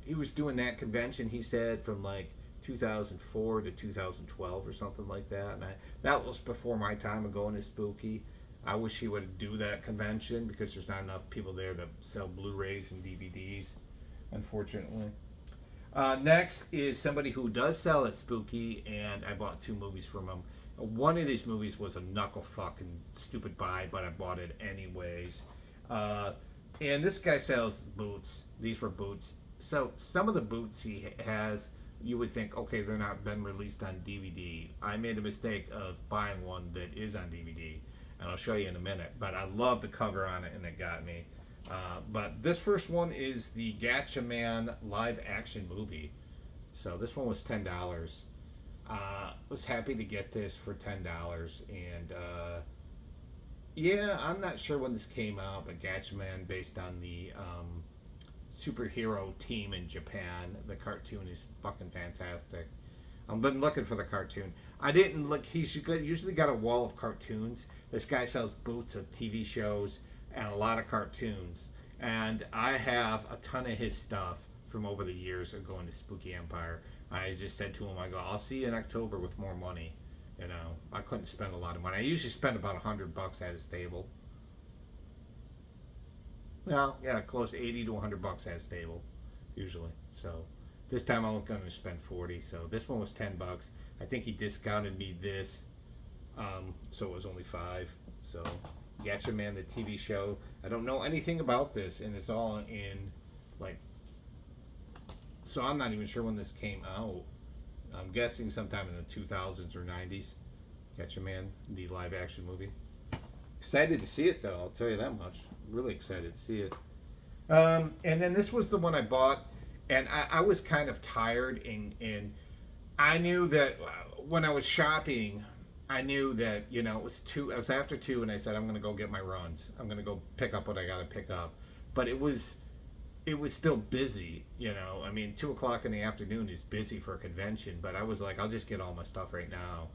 he was doing that convention, he said, from like 2004 to 2012 or something like that. And that was before my time of going to Spooky. I wish he would do that convention because there's not enough people there that sell Blu-rays and DVDs, unfortunately. Next is somebody who does sell at Spooky, and I bought 2 movies from him. One of these movies was a knuckle fucking stupid buy, but I bought it anyways. Uh, and this guy sells boots. These were boots. So some of the boots he has, you would think, okay, they're not been released on DVD. I made a mistake of buying one that is on DVD, and I'll show you in a minute. But I love the cover on it, and it got me. But this first one is the Gatchaman live action movie. So this one was $10. Was happy to get this for $10, and yeah, I'm not sure when this came out, but Gatchaman, based on the superhero team in Japan. The cartoon is fucking fantastic. I've been looking for the cartoon. I didn't look. He's usually got a wall of cartoons. This guy sells boots of TV shows and a lot of cartoons. And I have a ton of his stuff from over the years of going to Spooky Empire. I just said to him, I go, I'll see you in October with more money. You know, I couldn't spend a lot of money. I usually spend about $100 at his table. Well, yeah, close to 80 to $100 at his table, usually. So this time I'm going to spend 40. So this one was $10. I think he discounted me this, so it was only 5. So Gatchaman, the TV show. I don't know anything about this, and it's all in like. So I'm not even sure when this came out. I'm guessing sometime in the 2000s or 90s. Gatchaman, the live action movie. Excited to see it though, I'll tell you that much. Really excited to see it. And then this was the one I bought, and I was kind of tired, and I knew that when I was shopping, I knew that, you know, it was 2, it was after 2, and I said, I'm going to go get my runs. I'm going to go pick up what I got to pick up. But it was still busy, you know. I mean, 2 o'clock in the afternoon is busy for a convention, but I was like, I'll just get all my stuff right now.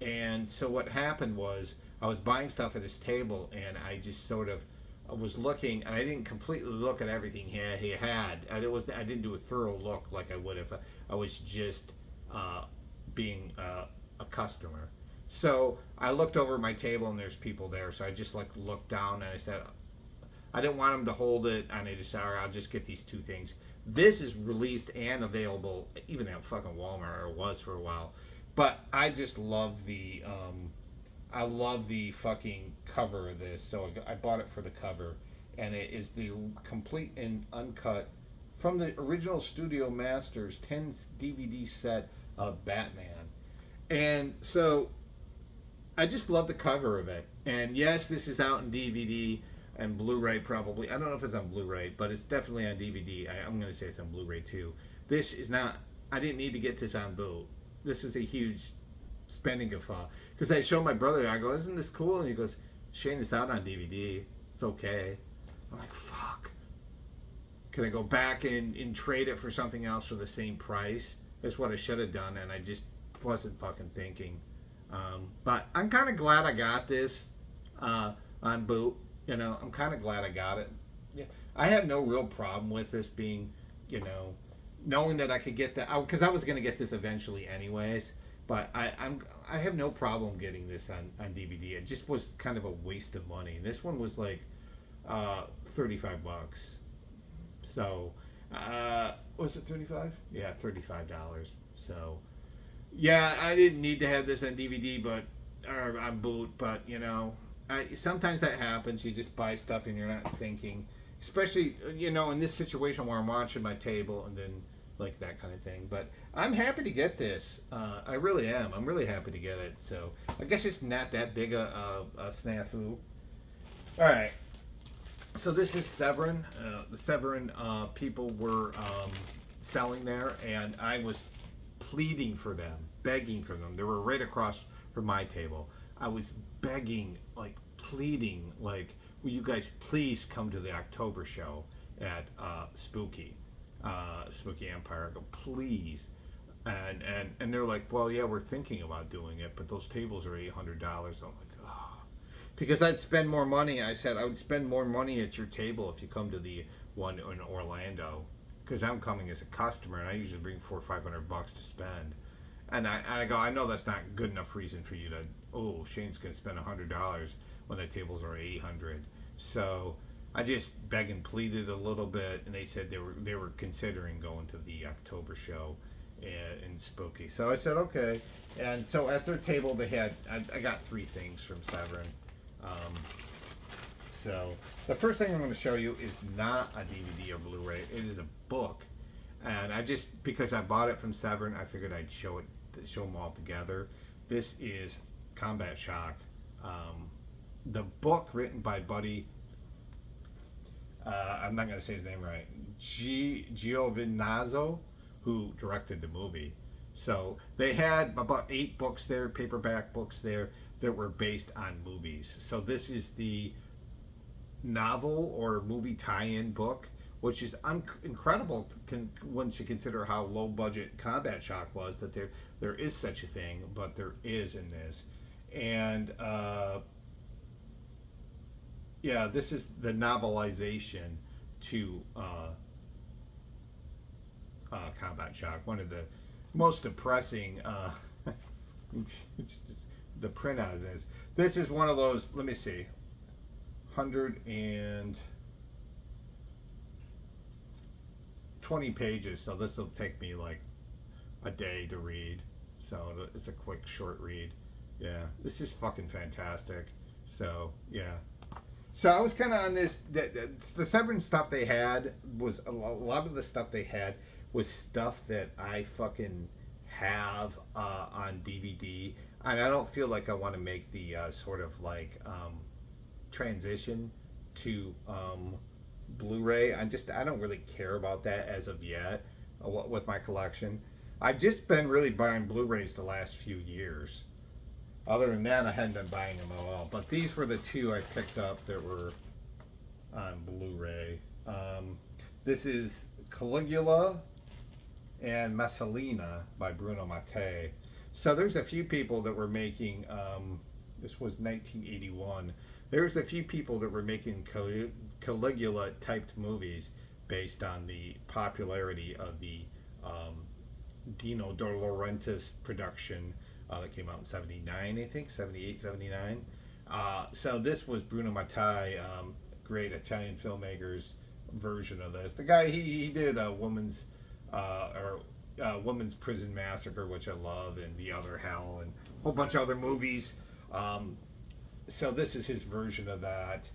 And so what happened was I was buying stuff at his table, and I just sort of I was looking, and I didn't completely look at everything he had. I didn't do a thorough look like I would if I was just being a customer. So I looked over my table, and there's people there. So I just like looked down, and I said, I didn't want him to hold it, and I just said, all right, I'll just get these 2 things. This is released and available even at fucking Walmart, or was for a while. But I just love I love the fucking cover of this, so I bought it for the cover, and it is the complete and uncut from the original Studio Masters 10 DVD set of Batman. And so I just love the cover of it. And yes, this is out in DVD and Blu-ray probably. I don't know if it's on Blu-ray, but it's definitely on DVD. I'm going to say it's on Blu-ray too. This is not, I didn't need to get this on boot. This is a huge spending guffaw. Because I showed my brother, I go, isn't this cool? And he goes, Shane, it's out on DVD. It's okay. I'm like, fuck. Can I go back and trade it for something else for the same price? That's what I should have done, and I just wasn't fucking thinking. But I'm kind of glad I got this on boot. You know, I'm kind of glad I got it. Yeah, I have no real problem with this being, you know, knowing that I could get that, because I was going to get this eventually anyways. But I have no problem getting this on DVD. It just was kind of a waste of money. And this one was like $35. So was it 35? Yeah, $35. So yeah, I didn't need to have this on DVD, but or on boot. But you know, sometimes that happens. You just buy stuff and you're not thinking. Especially, you know, in this situation where I'm watching my table and then like that kind of thing. But I'm happy to get this. I really am. I'm really happy to get it. So I guess it's not that big a snafu. All right. So this is Severin. The Severin people were selling there, and I was pleading for them, begging for them. They were right across from my table. I was begging, like pleading, like, will you guys please come to the October show at Spooky Empire? I go, please. And they're like, well, yeah, we're thinking about doing it, but those tables are $800. I'm like, oh. Because I'd spend more money. I said I would spend more money at your table if you come to the one in Orlando, because I'm coming as a customer, and I usually bring $400 or $500 to spend. And I go, I know that's not good enough reason for you to, oh, Shane's gonna spend $100 when the tables are $800. So I just begged and pleaded a little bit, and they said they were considering going to the October show in Spooky. So I said okay, and so at their table they had I got three things from Severin. Um, so the first thing I'm going to show you is not a DVD or Blu-ray. It is a book, and I just because I bought it from Severin, I figured I'd show them all together. This is Combat Shock. The book written by Buddy. I'm not going to say his name right. Giovinazzo, who directed the movie. So they had about 8 books there, paperback books there, that were based on movies. So this is the novel or movie tie-in book, which is incredible once you consider how low budget Combat Shock was, that there is such a thing, but there is in this. And yeah, this is the novelization to Combat Shock. One of the most depressing. It's just, the print on this. This is one of those. Let me see, 120 pages. So this will take me like a day to read. So it's a quick, short read. Yeah, this is fucking fantastic. So yeah. So I was kind of on this. The Severin stuff they had was a lot of the stuff they had was stuff that I fucking have on DVD, and I don't feel like I want to make the sort of like transition to Blu-ray. I don't really care about that as of yet with my collection. I've just been really buying Blu-rays the last few years. Other than that, I hadn't been buying them at all. But these were the two I picked up that were on Blu-ray. This is Caligula and Messalina by Bruno Mattei. So there's a few people that were making, this was 1981. There's a few people that were making Caligula typed movies based on the popularity of the Dino De Laurentiis production that came out in 79, I think, 78, 79. So this was Bruno Mattei, great Italian filmmaker's version of this. The guy, he did a Woman's Prison Massacre, which I love, and The Other Hell, and a whole bunch of other movies. So this is his version of that.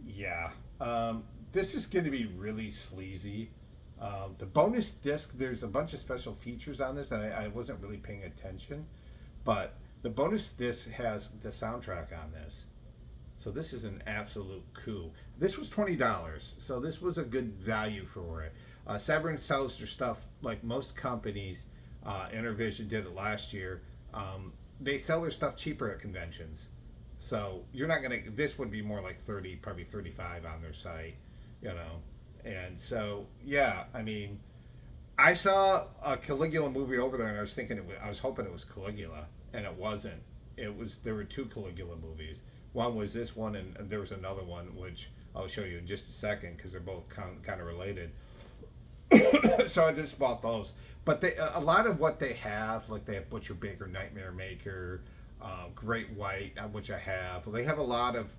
Yeah. This is going to be really sleazy. The bonus disc, there's a bunch of special features on this, and I wasn't really paying attention, but the bonus disc has the soundtrack on this. So this is an absolute coup. This was $20, so this was a good value for it. Severin sells their stuff like most companies. Intervision did it last year. They sell their stuff cheaper at conventions. So you're not gonna. This would be more like 30, probably 35 on their site, you know. And so yeah, I mean, I saw a Caligula movie over there, and I was thinking I was hoping it was Caligula, and it wasn't. There were 2 Caligula movies. One was this one, and there was another one which I'll show you in just a second because they're both kind of related. So I just bought those. But a lot of what they have, like they have Butcher Baker, Nightmare Maker, Great White, which I have. They have a lot of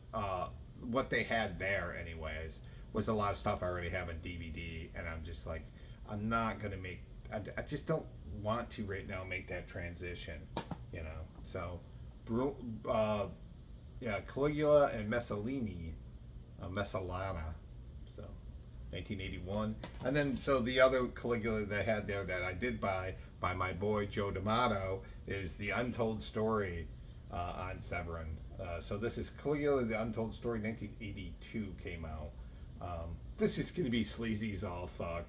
what they had there, anyways, was a lot of stuff I already have on DVD, and I'm just like, I'm not gonna make. I just don't want to right now make that transition, you know. So, yeah, Caligula and Messalina. So, 1981. And then, so the other Caligula they had there that I did buy by my boy Joe D'Amato is The Untold Story on Severin. So this is Caligula, The Untold Story, 1982 came out. This is going to be sleazy as all fuck.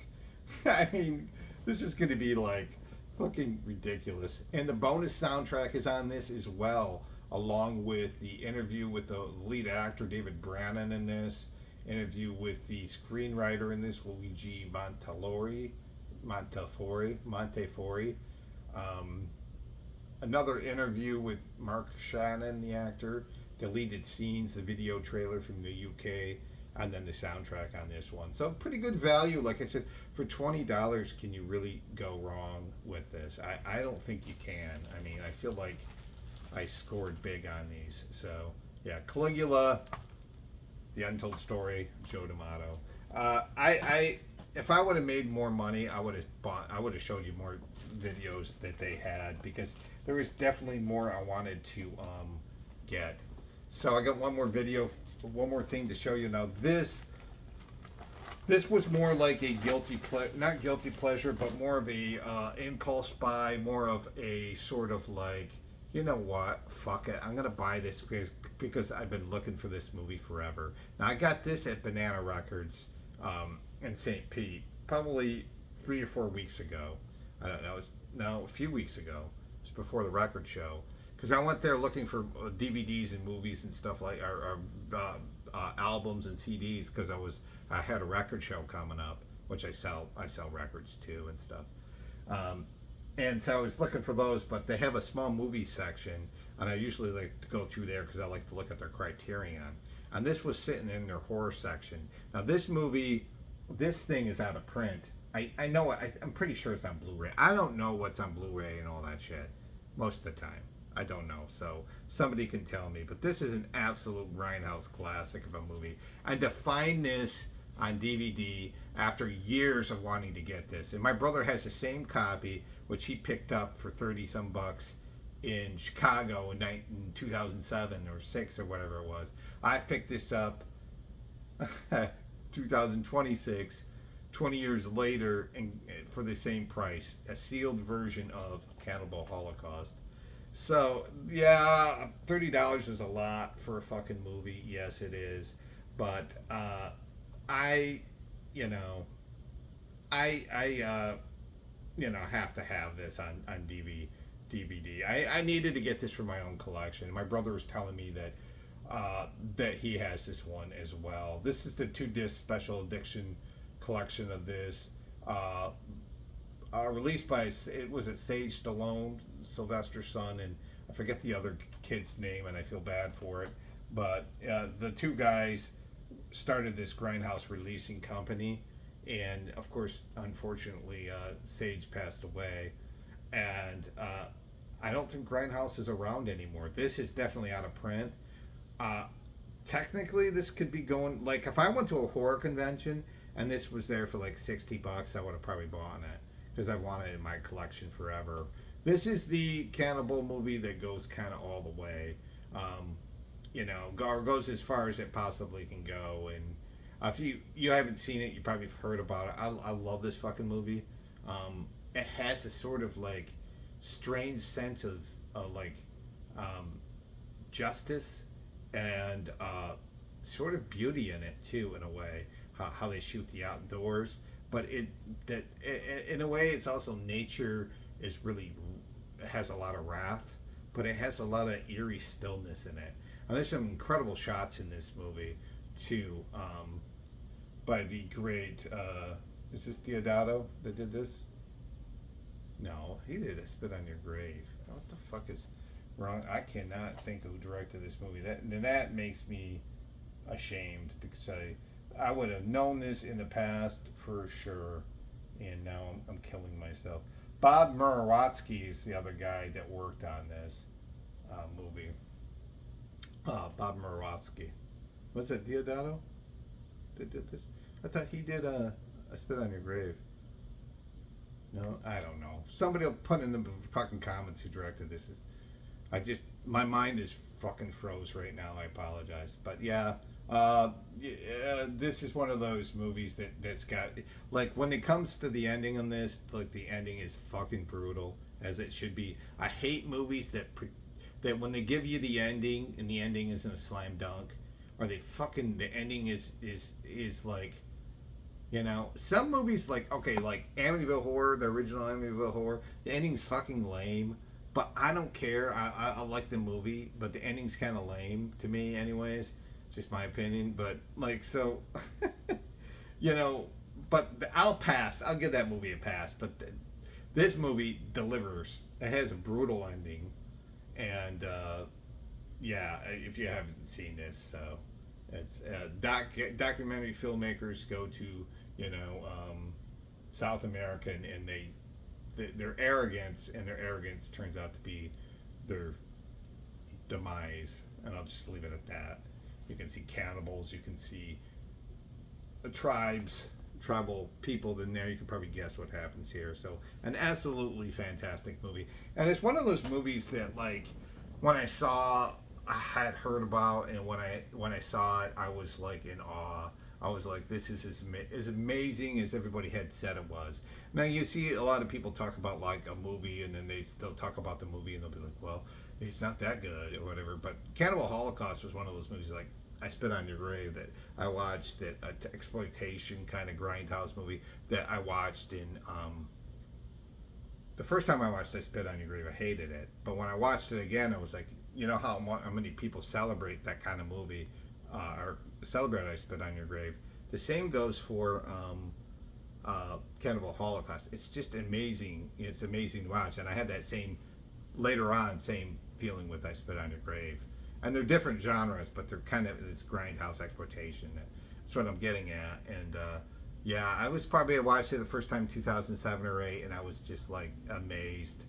I mean, this is going to be like fucking ridiculous. And the bonus soundtrack is on this as well, along with the interview with the lead actor David Brannon in this, interview with the screenwriter in this, Luigi Montefiore. Another interview with Mark Shannon, the actor, deleted scenes, the video trailer from the UK, and then the soundtrack on this one. So pretty good value. Like I said, for $20, can you really go wrong with this? I don't think you can. I mean, I feel like I scored big on these. So yeah, Caligula, The Untold Story, Joe D'Amato. I if I would have made more money, I would have showed you more videos that they had, because there was definitely more I wanted to get. So I got one more video, one more thing to show you. Now this was more like a not guilty pleasure, but more of a impulse buy, more of a sort of like, you know what, fuck it, I'm gonna buy this because I've been looking for this movie forever. Now I got this at Banana Records in St. Pete, probably 3 or 4 weeks ago. I don't know, no, a few weeks ago. It's before the record show, because I went there looking for DVDs and movies and stuff like, or albums and CDs, because I had a record show coming up, which I sell records too and stuff. And so I was looking for those, but they have a small movie section, and I usually like to go through there because I like to look at their Criterion. And this was sitting in their horror section. Now this thing is out of print. I know I'm pretty sure it's on Blu-ray. I don't know what's on Blu-ray and all that shit most of the time. I don't know, so somebody can tell me. But this is an absolute grindhouse classic of a movie. And to find this on DVD after years of wanting to get this, and my brother has the same copy, which he picked up for 30 some bucks in Chicago in 2007 or 6 or whatever it was. I picked this up 2026, 20 years later, and for the same price, a sealed version of Cannibal Holocaust. So yeah, $30 is a lot for a fucking movie. Yes, it is. But I, you know, I have to have this on DVD. I needed to get this for my own collection. My brother was telling me that he has this one as well. This is the 2-disc special edition collection of this. Released by, was it Sage Stallone, Sylvester's son, and I forget the other kid's name, and I feel bad for it. But the two guys started this grindhouse releasing company, and of course, unfortunately, Sage passed away, and I don't think grindhouse is around anymore. This is definitely out of print. Technically, this could be going, like, if I went to a horror convention and this was there for like 60 bucks, I would have probably bought it, because I've wanted it in my collection forever. This is the cannibal movie that goes kind of all the way, or goes as far as it possibly can go. And if you haven't seen it, you probably have heard about it. I love this fucking movie. It has a sort of like strange sense of justice and sort of beauty in it too, in a way. How they shoot the outdoors, but in a way, it's also nature has a lot of wrath, but it has a lot of eerie stillness in it. And there's some incredible shots in this movie too, by the great is this Deodato that did this? No, he did a Spit on Your Grave. What the fuck is wrong? I cannot think of who directed this movie. That makes me ashamed, because I would have known this in the past for sure, and now I'm killing myself. Bob Murawatsky is the other guy that worked on this movie. Bob Murawatsky. Was it Deodato that did this? I thought he did a Spit on Your Grave. No, I don't know. Somebody will put in the fucking comments who directed this. My mind is fucking froze right now. I apologize, but yeah. This is one of those movies that's got, like, when it comes to the ending on this, like, the ending is fucking brutal, as it should be. I hate movies that when they give you the ending and the ending isn't a slam dunk, or the ending is like, some movies, like, okay, like Amityville Horror, the original Amityville Horror, the ending's fucking lame, but I don't care. I like the movie, but the ending's kind of lame to me anyways. Just my opinion, but like, so but I'll pass. I'll give that movie a pass. But this movie delivers. It has a brutal ending, and yeah, if you haven't seen this, so it's documentary filmmakers go to South America, and their arrogance turns out to be their demise, and I'll just leave it at that. You can see cannibals, you can see the tribal people in there. You can probably guess what happens here. So, an absolutely fantastic movie, and it's one of those movies that, like, when I had heard about, and when I saw it, I was like in awe. I was like, this is as amazing as everybody had said it was. Now you see a lot of people talk about like a movie, and then they'll talk about the movie, and they'll be like, well, it's not that good or whatever. But Cannibal Holocaust was one of those movies, like I Spit on Your Grave, that I watched, that exploitation kind of grindhouse movie that I watched in. The first time I watched I Spit on Your Grave, I hated it. But when I watched it again, I was like, you know how many people celebrate that kind of movie, or celebrate I Spit on Your Grave. The same goes for Cannibal Holocaust. It's just amazing. It's amazing to watch. And I had that same, later on, same feeling with I Spit on Your Grave. And they're different genres, but they're kind of this grindhouse exploitation. That's what I'm getting at. And yeah, I watched it the first time 2007 or 8, and I was just like amazed.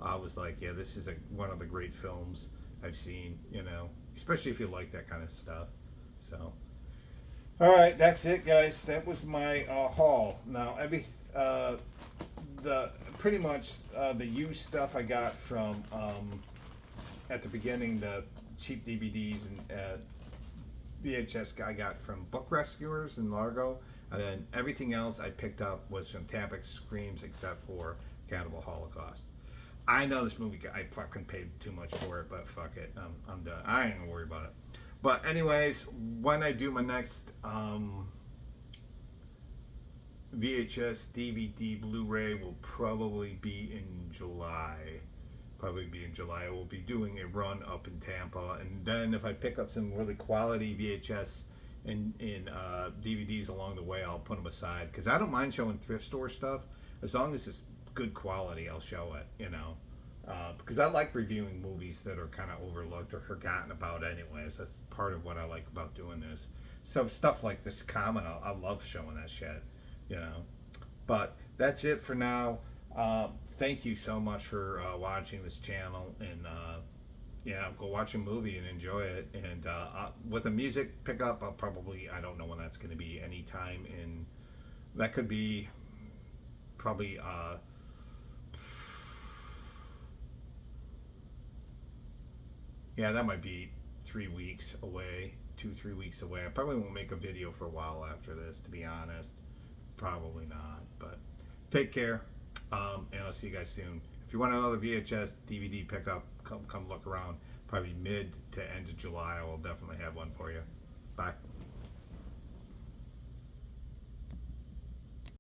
I was like, yeah, this is one of the great films I've seen, you know, especially if you like that kind of stuff. So, all right, that's it, guys. That was my haul. Now, the pretty much the used stuff I got from at the beginning, the cheap DVDs and VHS I got from Book Rescuers in Largo, and then everything else I picked up was from Tampa Screams, except for Cannibal Holocaust. I know this movie, I fucking paid too much for it, but fuck it, I'm done. I ain't gonna worry about it. But anyways, when I do my next VHS, DVD, Blu-ray, will probably be in July. I will be doing a run up in Tampa, and then if I pick up some really quality VHS and DVDs along the way, I'll put them aside, because I don't mind showing thrift store stuff as long as it's good quality. I'll show it, you know, because I like reviewing movies that are kind of overlooked or forgotten about. Anyways, that's part of what I like about doing this. So stuff like this Common, I love showing that shit, you know. But that's it for now. Thank you so much for watching this channel, and yeah, go watch a movie and enjoy it. And with a music pickup, I don't know when that's going to be, anytime in, that could be probably yeah, that might be 3 weeks away, 2-3 weeks away. I probably won't make a video for a while after this, to be honest. Probably not, but take care. And I'll see you guys soon. If you want another VHS DVD pickup, come look around. Probably mid to end of July, I will definitely have one for you. Bye.